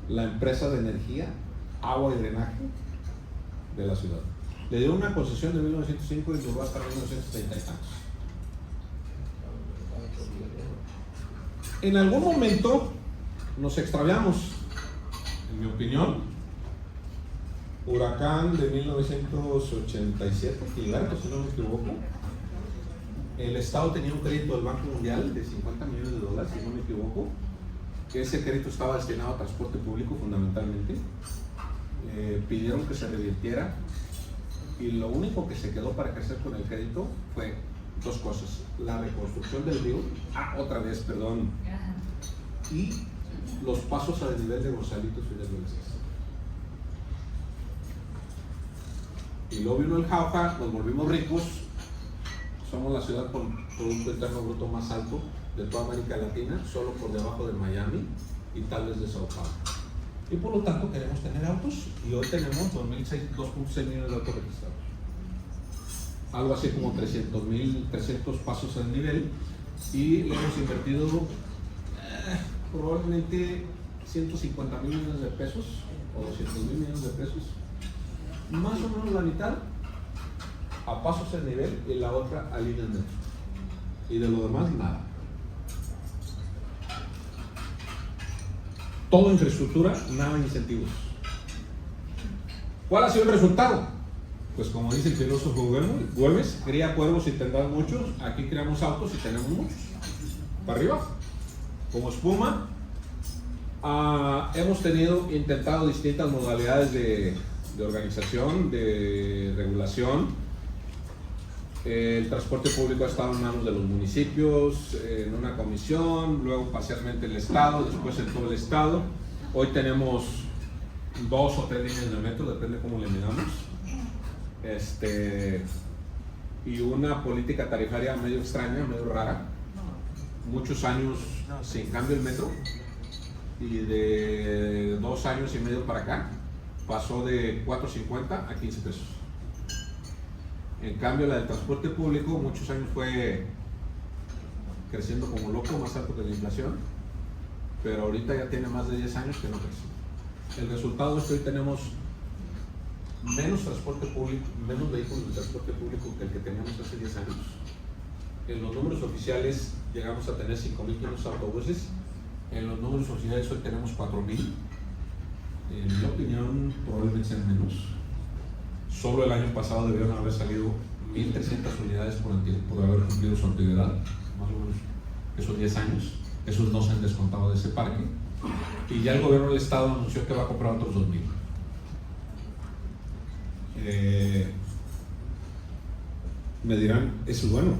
La empresa de energía, agua y drenaje de la ciudad. Le dieron una concesión de 1905 y duró hasta 1930 y tantos. En algún momento nos extraviamos, en mi opinión. Huracán de 1987, Gilberto, si no me equivoco. El Estado tenía un crédito del Banco Mundial de 50 millones de dólares, si no me equivoco, que ese crédito estaba destinado a transporte público fundamentalmente. Pidieron que se revirtiera y lo único que se quedó para crecer con el crédito fue dos cosas: la reconstrucción del río, y los pasos a desnivel de Gonzalitos y de Lueces. Y luego vino el Jauja, nos volvimos ricos, somos la ciudad con Producto Interno Bruto más alto de toda América Latina, solo por debajo de Miami y tal vez de Sao Paulo. Y por lo tanto queremos tener autos, y hoy tenemos 2.6 millones de autos registrados. Algo así como 300 pasos al nivel, y le hemos invertido probablemente 150 mil millones de pesos o 200 mil millones de pesos, más o menos la mitad a pasos al nivel y la otra a líneas metro, y de lo demás nada. Todo infraestructura, nada incentivos. ¿Cuál ha sido el resultado? Pues como dice el filósofo Güemes, cría cuervos y tendrás muchos. Aquí creamos autos y tenemos muchos. Para arriba, como espuma. Hemos intentado distintas modalidades de organización, de regulación. El transporte público ha estado en manos de los municipios, en una comisión, luego parcialmente el Estado, después en todo el Estado. Hoy tenemos 2 o 3 líneas de metro, depende cómo le midamos. Y una política tarifaria medio extraña, medio rara. Muchos años sin cambio el metro, y de 2 años y medio para acá pasó de 4.50 a 15 pesos. En cambio, la del transporte público muchos años fue creciendo como loco, más alto que la inflación, pero ahorita ya tiene más de 10 años que no crece. El resultado es que hoy tenemos menos transporte público, menos vehículos de transporte público que el que teníamos hace 10 años. En los números oficiales llegamos a tener 5.500 autobuses, en los números oficiales hoy tenemos 4.000. En mi opinión, probablemente sean menos. Solo el año pasado debieron haber salido 1,300 unidades por haber cumplido su antigüedad, más o menos esos 10 años. Esos no se han descontado de ese parque. Y ya el gobierno del estado anunció que va a comprar otros 2,000. Me dirán, eso es bueno.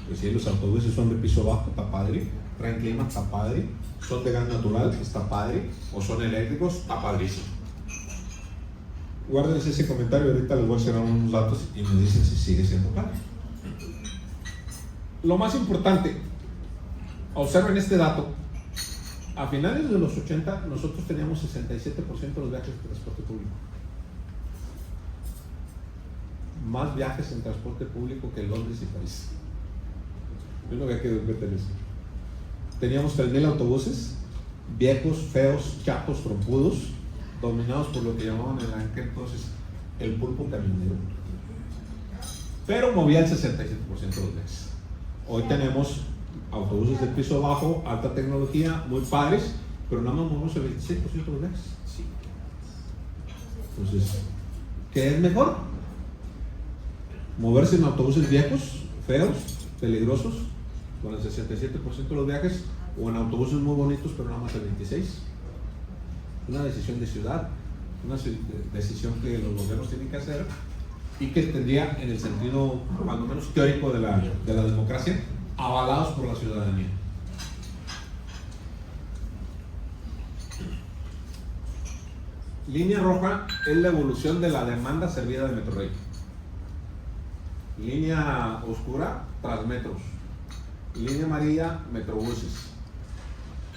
Pues si los autobuses son de piso bajo, está padre. Traen clima, está padre. Son de gas natural, está padre. O son eléctricos, está padrísimo. Guárdense ese comentario, ahorita les voy a hacer unos datos y me dicen si sigue siendo padre. Lo más importante, observen este dato. A finales de los 80, nosotros teníamos 67% de los viajes de transporte público. Más viajes en transporte público que Londres y París. Es lo que hay que meter eso. Teníamos 3,000 autobuses, viejos, feos, chapos, trompudos, dominados por lo que llamaban en aquel entonces el pulpo camionero. Pero movía el 67% de los viajes. Hoy tenemos autobuses de piso bajo, alta tecnología, muy padres, pero nada más movemos el 26% de los viajes. Entonces, ¿qué es mejor? ¿Moverse en autobuses viejos, feos, peligrosos, con el 67% de los viajes, o en autobuses muy bonitos, pero nada más el 26%? Una decisión de ciudad, una decisión que los gobiernos tienen que hacer y que tendría, en el sentido, cuando menos teórico de la democracia, avalados por la ciudadanía. Línea roja es la evolución de la demanda servida de Metrorrey. Línea oscura, Transmetros. Línea amarilla, Metrobuses.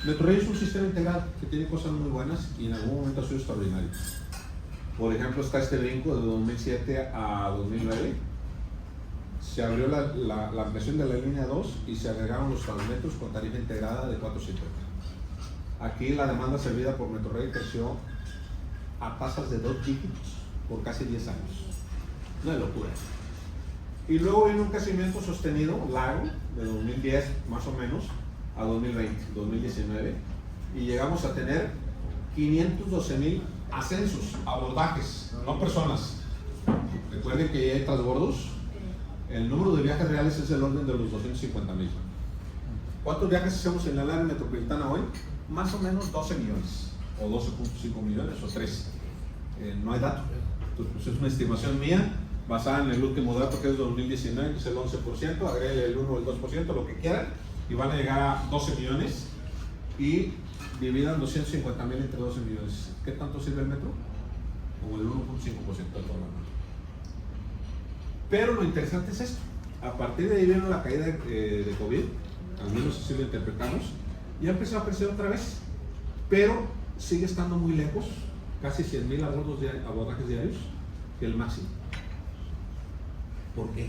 Metrorrey es un sistema integral que tiene cosas muy buenas y en algún momento ha sido extraordinario. Por ejemplo, está este brinco de 2007 a 2009. Se abrió la ampliación de la línea 2 y se agregaron los Transmetros con tarifa integrada de 4.50. Aquí la demanda servida por Metrorrey creció a tasas de 2 dígitos por casi 10 años. Una locura. Y luego vino un crecimiento sostenido, largo, de 2010 más o menos a 2020, 2019, y llegamos a tener 512,000 ascensos, abordajes, no personas. Recuerden que ya hay transbordos. El número de viajes reales es el orden de los 250,000. ¿Cuántos viajes hacemos en la área metropolitana hoy? Más o menos 12 millones, o 12.5 millones, o 3. No hay dato. Entonces, es una estimación mía, basada en el último dato que es 2019, que es el 11%, agregue el 1 o el 2%, lo que quieran, y van a llegar a 12 millones, y dividan 250,000 entre 12 millones. ¿Qué tanto sirve el metro? Como el 1.5% del total. Pero lo interesante es esto. A partir de ahí vino la caída de COVID, al menos así lo interpretamos, y ha empezado a crecer otra vez, pero sigue estando muy lejos, casi 100,000 abordajes diarios, que el máximo. ¿Por qué?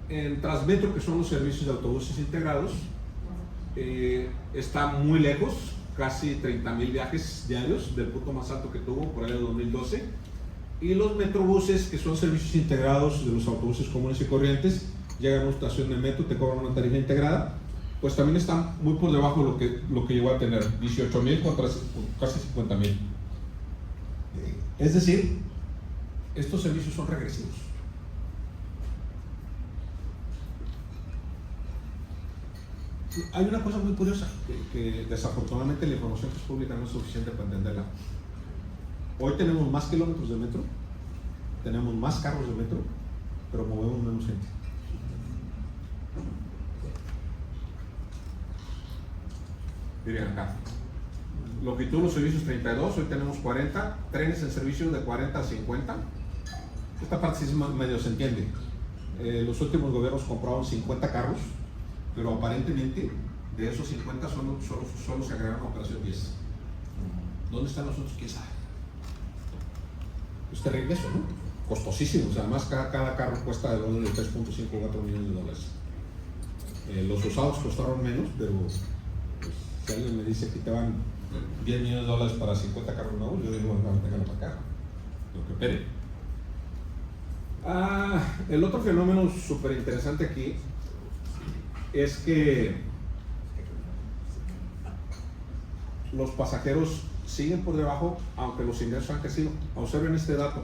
En Transmetro, que son los servicios de autobuses integrados, está muy lejos, casi 30,000 viajes diarios del punto más alto que tuvo por el año 2012. Y los metrobuses, que son servicios integrados de los autobuses comunes y corrientes, llegan a una estación de metro, te cobran una tarifa integrada, pues también están muy por debajo de lo que llegó a tener, 18,000 contra casi 50,000. Es decir, estos servicios son regresivos. Hay una cosa muy curiosa, que desafortunadamente la información que es pública no es suficiente para entenderla. Hoy tenemos más kilómetros de metro, tenemos más carros de metro, pero movemos menos gente. Miren acá, longitud de los servicios 32, hoy tenemos 40, trenes en servicio de 40 a 50. Esta parte sí medio se entiende. Los últimos gobiernos compraron 50 carros, pero aparentemente de esos 50 solo se agregaron a operación 10. ¿Dónde están los otros? ¿Quién sabe? Es terrible eso, ¿no? Costosísimo, o sea, además cada carro cuesta de orden de 3.5 o 4 millones de dólares. Los usados costaron menos, pero pues, si alguien me dice que te van 10 millones de dólares para 50 carros nuevos, yo digo, bueno, déjalo para acá, lo que opere. El otro fenómeno súper interesante aquí es que los pasajeros siguen por debajo, aunque los ingresos han crecido. Observen este dato.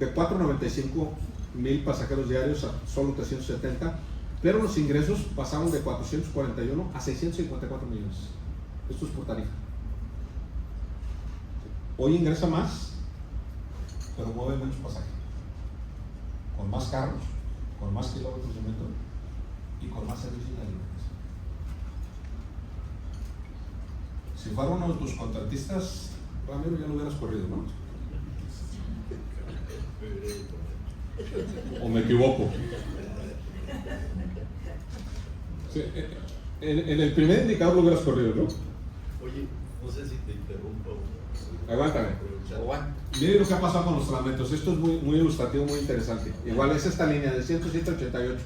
de 495,000 pasajeros diarios a solo 370, pero los ingresos pasaron de 441 a 654 millones. Esto es por tarifa. Hoy ingresa más, pero mueve menos pasajes, con más carros, con más kilómetros de metro y con más servicios de alimentación. Si fuera uno de tus contratistas, Ramiro, ya lo hubieras corrido, ¿no? ¿O me equivoco? Sí, en el primer indicador lo hubieras corrido, ¿no? Oye, no sé si te interrumpo. Aguántame. Miren lo que ha pasado con los fragmentos. Esto es muy ilustrativo, muy interesante. Igual es esta línea de 107 a 88.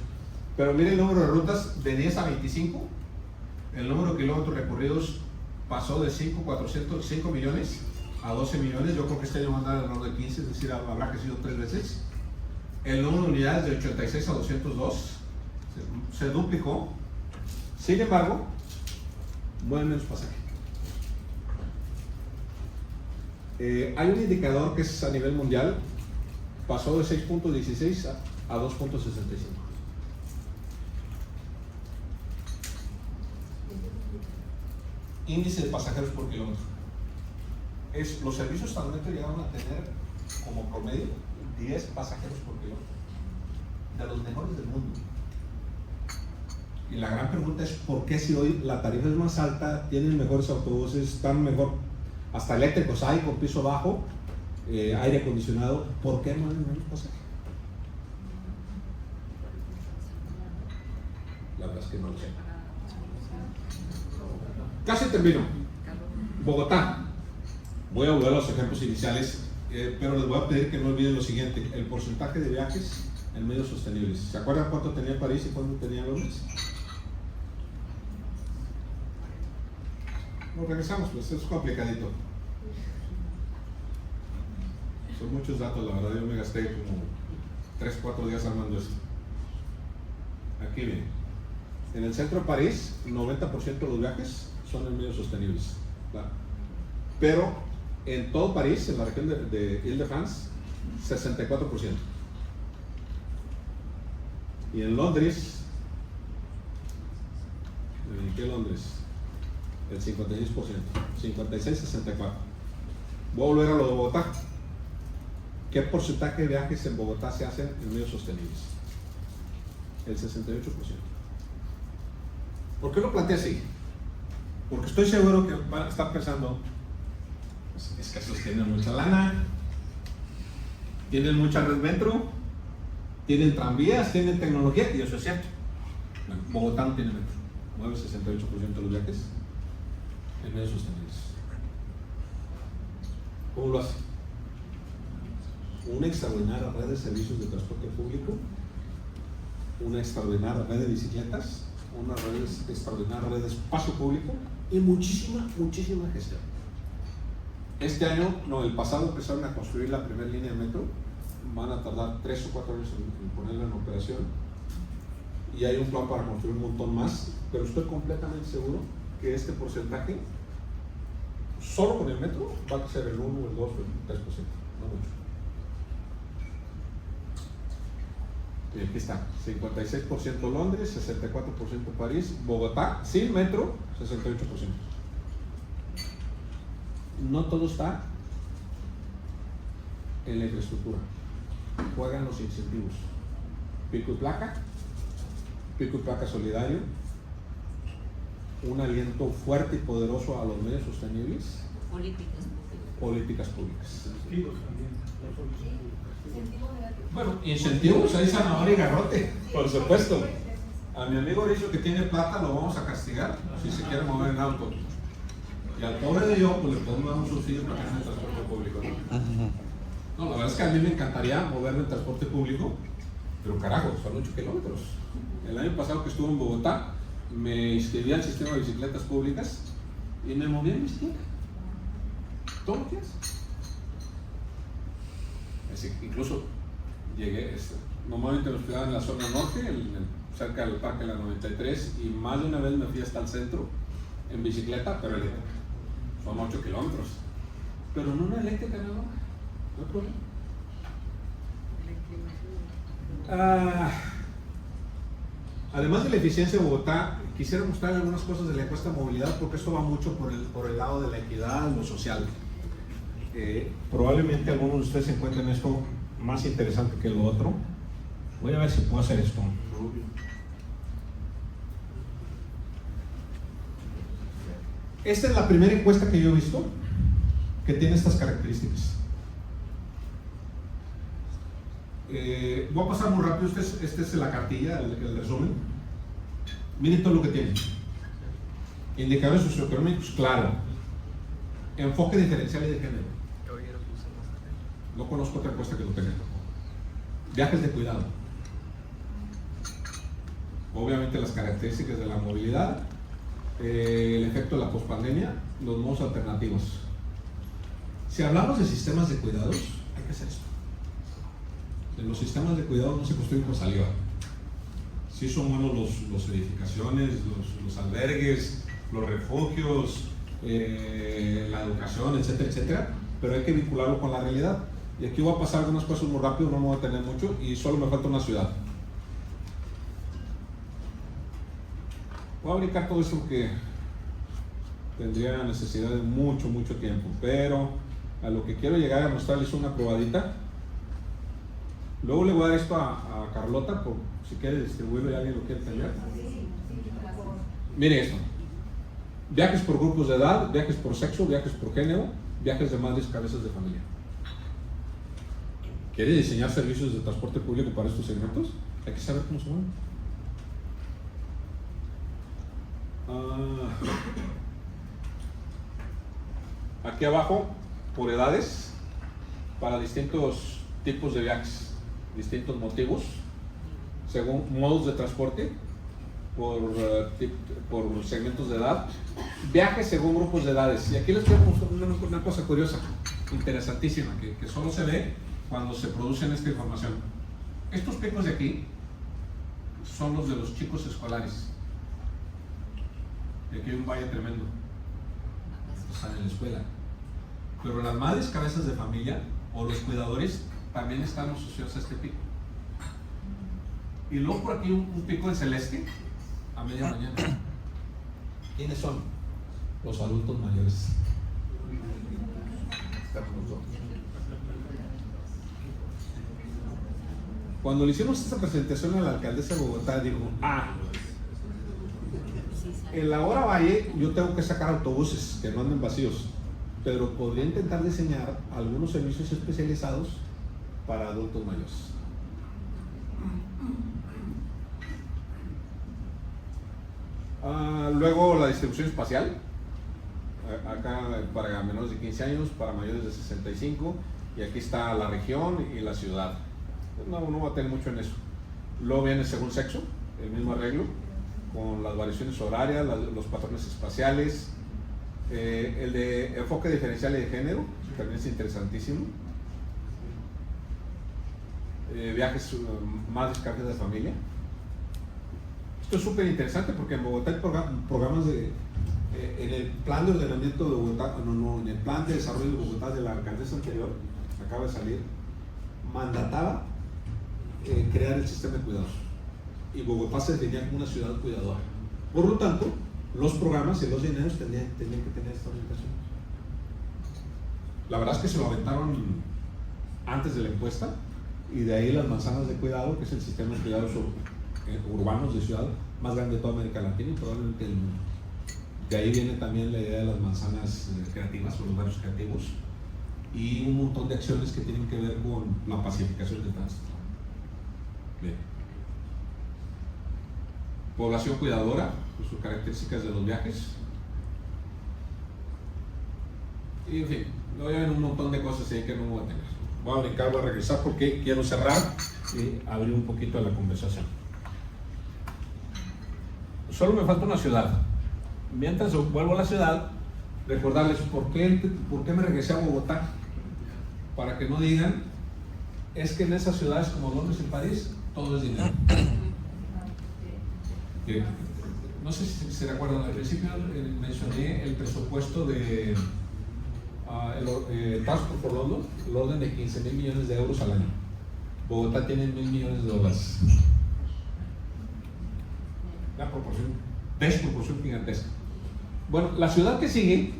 Pero miren el número de rutas de 10 a 25. El número de kilómetros recorridos pasó de 5 millones a 12 millones. Yo creo que este año va a andar alrededor de 15, es decir, habrá crecido 3 veces. El número de unidades de 86 a 202 se duplicó. Sin embargo, mueven menos pasaje. Hay un indicador que es a nivel mundial, pasó de 6.16 a 2.65. Índice de pasajeros por kilómetro. Los servicios actualmente llegaron a tener como promedio 10 pasajeros por kilómetro, de los mejores del mundo. Y la gran pregunta es: ¿por qué, si hoy la tarifa es más alta, tienen mejores autobuses, están mejor, hasta eléctricos hay con piso bajo, aire acondicionado, ¿por qué mueven menos pasajes? La verdad es que no lo sé. Casi termino. Bogotá. Voy a volver a los ejemplos iniciales, pero les voy a pedir que no olviden lo siguiente: el porcentaje de viajes en medios sostenibles. ¿Se acuerdan cuánto tenía París y cuánto tenía Londres? Nos regresamos, pues es complicadito. Son muchos datos, la verdad. Yo me gasté como 3-4 días armando esto. Aquí viene. En el centro de París, 90% de los viajes son en medios sostenibles. ¿Verdad? Pero en todo París, en la región de Île-de-France, 64%. Y en Londres, ¿en qué Londres? El 56%, 56-64%. Voy a volver a lo de Bogotá. ¿Qué porcentaje de viajes en Bogotá se hacen en medios sostenibles? El 68%. ¿Por qué lo planteé así? Porque estoy seguro que van a estar pensando: es que esos tienen mucha lana, tienen mucha red metro, tienen tranvías, tienen tecnología, y eso es cierto. Bueno, Bogotá no tiene metro, mueve el 68% de los viajes en medios sostenibles. ¿Cómo lo hace? Una extraordinaria red de servicios de transporte público, una extraordinaria red de bicicletas, una extraordinaria red de espacio público y muchísima gestión. Este año, no, el pasado empezaron a construir la primera línea de metro. Van a tardar 3 o 4 años en ponerla en operación, y hay un plan para construir un montón más, pero estoy completamente seguro que este porcentaje, solo con el metro, va a ser el 1, el 2 o el 3%, no mucho. Y aquí está: 56% Londres, 64% París, Bogotá, sin metro, 68%. No todo está en la infraestructura, juegan los incentivos. Pico y placa solidario, un aliento fuerte y poderoso a los medios sostenibles, políticas públicas. Bueno, incentivos, hay zanahoria y garrote, por supuesto. A mi amigo Horacio, que tiene plata, lo vamos a castigar si se quiere mover en auto. Y al pobre de yo, pues le podemos dar un subsidio para que ande en transporte público, ¿no? No, la verdad es que a mí me encantaría moverme en transporte público, pero carajo, son 8 kilómetros. El año pasado que estuve en Bogotá, me inscribí al sistema de bicicletas públicas y me moví en bicicleta todos los días. Así, incluso llegué, normalmente nos quedaba en la zona norte, cerca del Parque de la 93, y más de una vez me fui hasta el centro en bicicleta, pero eléctrica. Son 8 kilómetros, pero no una eléctrica, no hay problema. Además de la eficiencia de Bogotá, quisiera mostrar algunas cosas de la encuesta de movilidad porque esto va mucho por el lado de la equidad, lo social. Probablemente algunos de ustedes encuentren esto más interesante que lo otro. Voy a ver si puedo hacer esto. Esta es la primera encuesta que yo he visto que tiene estas características. Voy a pasar muy rápido. Esta es la cartilla, el resumen. Miren todo lo que tiene. Indicadores socioeconómicos, claro. Enfoque diferencial y de género. No conozco otra encuesta que lo tenga. Viajes de cuidado. Obviamente las características de la movilidad, el efecto de la pospandemia, los modos alternativos. Si hablamos de sistemas de cuidados, hay que hacer esto. En los sistemas de cuidados no se construyen con saliva. Sí son buenos los edificaciones, los albergues, los refugios, la educación, etcétera, etcétera, pero hay que vincularlo con la realidad. Y aquí voy a pasar algunas cosas muy rápido, no me voy a tener mucho y solo me falta una ciudad. Voy a brincar todo esto porque tendría necesidad de mucho tiempo, pero a lo que quiero llegar a mostrarles una probadita. Luego le voy a dar esto a Carlota, por si quiere distribuirlo y alguien lo quiere tener. Mire esto: viajes por grupos de edad, viajes por sexo, viajes por género, viajes de madres cabezas de familia. ¿Quiere diseñar servicios de transporte público para estos segmentos? Hay que saber cómo se van. Aquí abajo, por edades, para distintos tipos de viajes, distintos motivos, según modos de transporte, por segmentos de edad, viajes según grupos de edades. Y aquí les quiero mostrar una cosa curiosa, interesantísima, que solo se ve cuando se produce esta información. Estos picos de aquí son los de los chicos escolares. Y aquí hay un valle tremendo. Están en la escuela. Pero las madres cabezas de familia o los cuidadores también están asociados a este pico. Y luego por aquí un pico en celeste a media mañana. ¿Quiénes son? Los adultos mayores. Estamos nosotros. Cuando le hicimos esta presentación a la alcaldesa de Bogotá, dijo: en la hora valle yo tengo que sacar autobuses que no anden vacíos, pero podría intentar diseñar algunos servicios especializados para adultos mayores. Luego la distribución espacial, acá para menores de 15 años, para mayores de 65, y aquí está la región y la ciudad. No va a tener mucho en eso. Luego viene según sexo, el mismo arreglo, con las variaciones horarias, los patrones espaciales, el de enfoque diferencial y de género, también es interesantísimo. Viajes más descargas de familia. Esto es súper interesante porque en Bogotá hay programas en el plan de ordenamiento de Bogotá, en el plan de desarrollo de Bogotá de la alcaldesa anterior, acaba de salir, mandataba crear el sistema de cuidados. Y Bogotá se definía como una ciudad cuidadora. Por lo tanto, los programas y los dineros tenían que tener esta orientación. La verdad es que se lo aventaron antes de la encuesta, y de ahí las manzanas de cuidado, que es el sistema de cuidados urbanos de ciudad más grande de toda América Latina y probablemente del mundo. De ahí viene también la idea de las manzanas creativas o los barrios creativos y un montón de acciones que tienen que ver con la pacificación del tránsito. Bien. Población cuidadora, pues, sus características de los viajes. Y en fin, voy a ver un montón de cosas ahí que no voy a tener. Voy a brincar, voy a regresar porque quiero cerrar y abrir un poquito la conversación. Solo me falta una ciudad. Mientras vuelvo a la ciudad, recordarles por qué me regresé a Bogotá. Para que no digan, es que en esas ciudades como Londres y París, todo es dinero. No sé si se recuerdan, al principio mencioné el presupuesto de Transport for London, el orden de 15.000 millones de euros al año. Bogotá tiene 1,000 millones de dólares. Una proporción, desproporción gigantesca. Bueno, la ciudad que sigue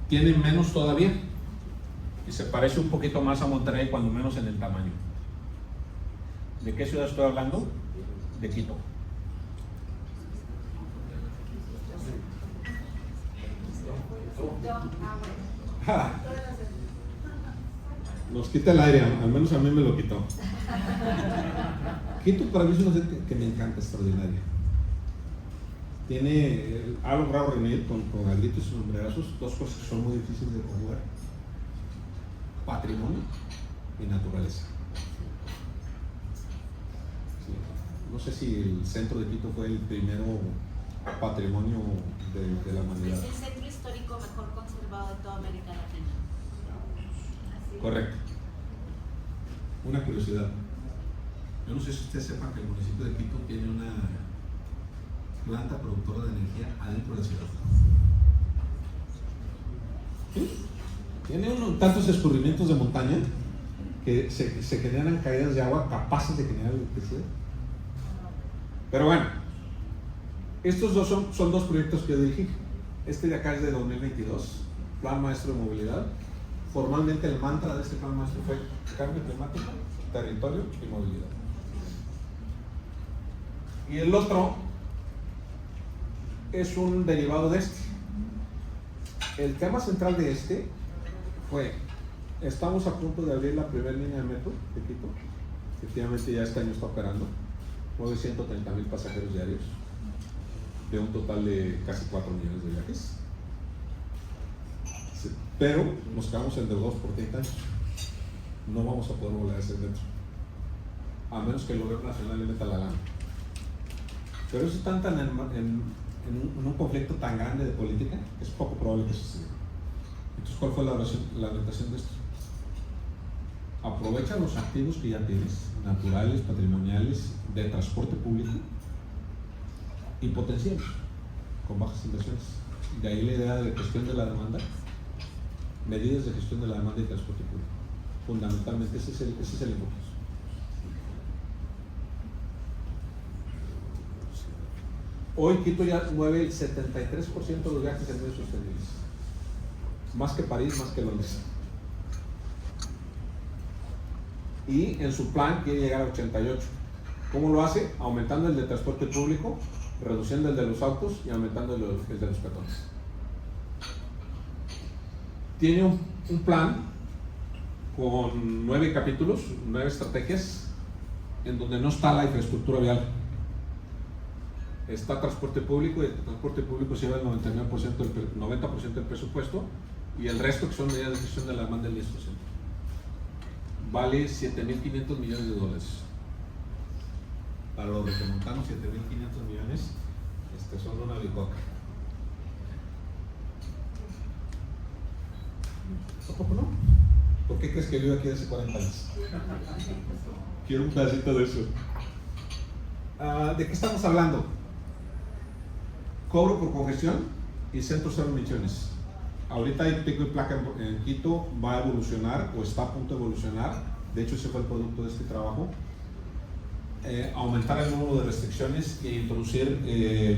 tiene menos todavía y se parece un poquito más a Monterrey, cuando menos en el tamaño. ¿De qué ciudad estoy hablando? De Quito. Ah, nos quita el aire, al menos a mí me lo quitó. Quito para mí es una ciudad que me encanta, extraordinaria. Ha logrado reunir con gritos y sombrerazos dos cosas que son muy difíciles de conjugar: patrimonio y naturaleza. Sí. No sé si el centro de Quito fue el primero patrimonio de la humanidad. Es el centro histórico mejor conservado de toda América Latina. Correcto. Una curiosidad. Yo no sé si ustedes sepan que el municipio de Quito tiene una planta productora de energía adentro de la ciudad. ¿Sí? Tiene tantos escurrimientos de montaña que se generan caídas de agua capaces de generar electricidad. Pero bueno, estos dos son dos proyectos que yo dirigí. Este de acá es de 2022, Plan Maestro de Movilidad. Formalmente el mantra de este plan maestro fue cambio climático, territorio y movilidad. Y el otro es un derivado de este. El tema central de este fue: estamos a punto de abrir la primera línea de metro de Quito. Efectivamente ya este año está operando. Mueve 130,000 pasajeros diarios, de un total de casi 4 millones de viajes. Sí, pero nos quedamos endeudados por 30 años. No vamos a poder volver a hacer metro, a menos que el gobierno nacional le meta la lana. Pero eso está tan en un conflicto tan grande de política que es poco probable que suceda. Entonces, ¿cuál fue la orientación de esto? Aprovecha los activos que ya tienes, naturales, patrimoniales, de transporte público, y potenciarlos con bajas inversiones. De ahí la idea de gestión de la demanda, medidas de gestión de la demanda y transporte público. Fundamentalmente ese es el enfoque. Hoy Quito ya mueve el 73% de los viajes en medios sostenibles. Más que París, más que Londres. Y en su plan quiere llegar a 88. ¿Cómo lo hace? Aumentando el de transporte público, reduciendo el de los autos y aumentando el de los peatones. Tiene un plan con 9 capítulos, 9 estrategias, en donde no está la infraestructura vial. Está transporte público, y el transporte público se lleva el 90% del presupuesto, y el resto, que son medidas de gestión de la demanda, el 10%. Vale 7.500 millones de dólares. Para los regiomontanos, 7.500 millones son una bicoca. ¿Tampoco no? ¿Por qué crees que vivo aquí hace 40 años? Quiero un pedacito de eso. ¿De qué estamos hablando? Cobro por congestión y centro cero emisiones. Ahorita hay pico y placa en Quito, va a evolucionar o está a punto de evolucionar. De hecho, ese fue el producto de este trabajo. Aumentar el número de restricciones e introducir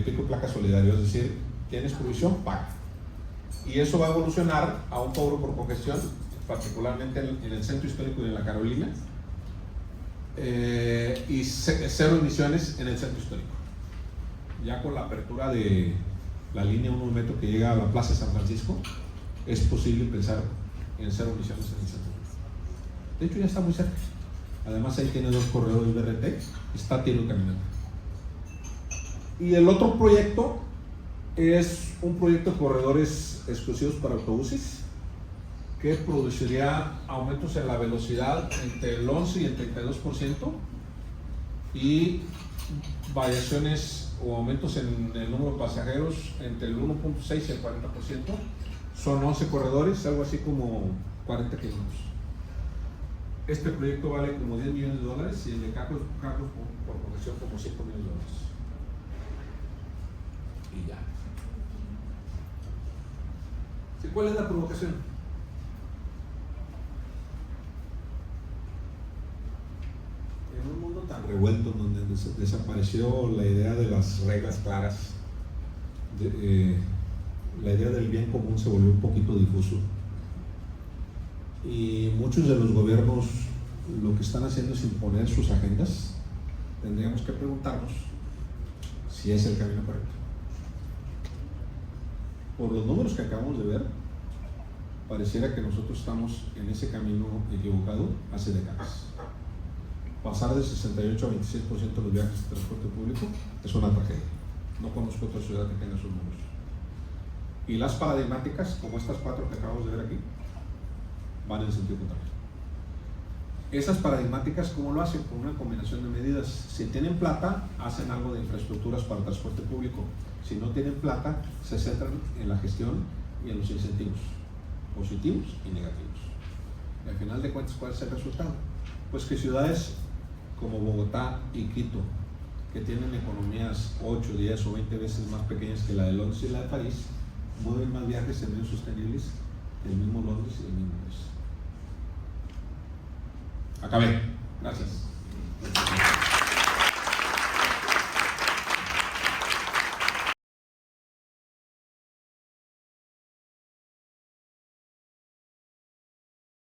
pico y placa solidario, es decir, tienes provisión, paga. Y eso va a evolucionar a un cobro por congestión, particularmente en el centro histórico y en la Carolina, y cero emisiones en el centro histórico. Ya con la apertura de la línea 1 metro que llega a la Plaza San Francisco, es posible pensar en cero emisiones en el centro. De hecho, ya está muy cerca. Además, ahí tiene 2 corredores BRT, está a tiro de caminata. Y el otro proyecto es un proyecto de corredores exclusivos para autobuses, que produciría aumentos en la velocidad entre el 11 y el 32%, y variaciones o aumentos en el número de pasajeros entre el 1.6 y el 40%. Son 11 corredores, algo así como 40 kilómetros. Este proyecto vale como 10 millones de dólares y el de cargos por congestión como 5 millones de dólares. Y ya. ¿Sí? ¿Cuál es la provocación? desapareció la idea de las reglas claras, la idea del bien común se volvió un poquito difuso y muchos de los gobiernos lo que están haciendo es imponer sus agendas. Tendríamos que preguntarnos si es el camino correcto. Por los números que acabamos de ver, pareciera que nosotros estamos en ese camino equivocado hace décadas. Pasar de 68 a 26% de los viajes de transporte público es una tragedia. No conozco otra ciudad que tenga esos números. Y las paradigmáticas, como estas 4 que acabamos de ver aquí, van en sentido contrario. Esas paradigmáticas, ¿cómo lo hacen? Con una combinación de medidas. Si tienen plata, hacen algo de infraestructuras para transporte público. Si no tienen plata, se centran en la gestión y en los incentivos, positivos y negativos. Y al final de cuentas, ¿cuál es el resultado? Pues que ciudades como Bogotá y Quito, que tienen economías 8, 10 o 20 veces más pequeñas que la de Londres y la de París, mueven más viajes en medios sostenibles que el mismo Londres y el mismo París. Acabé. Gracias.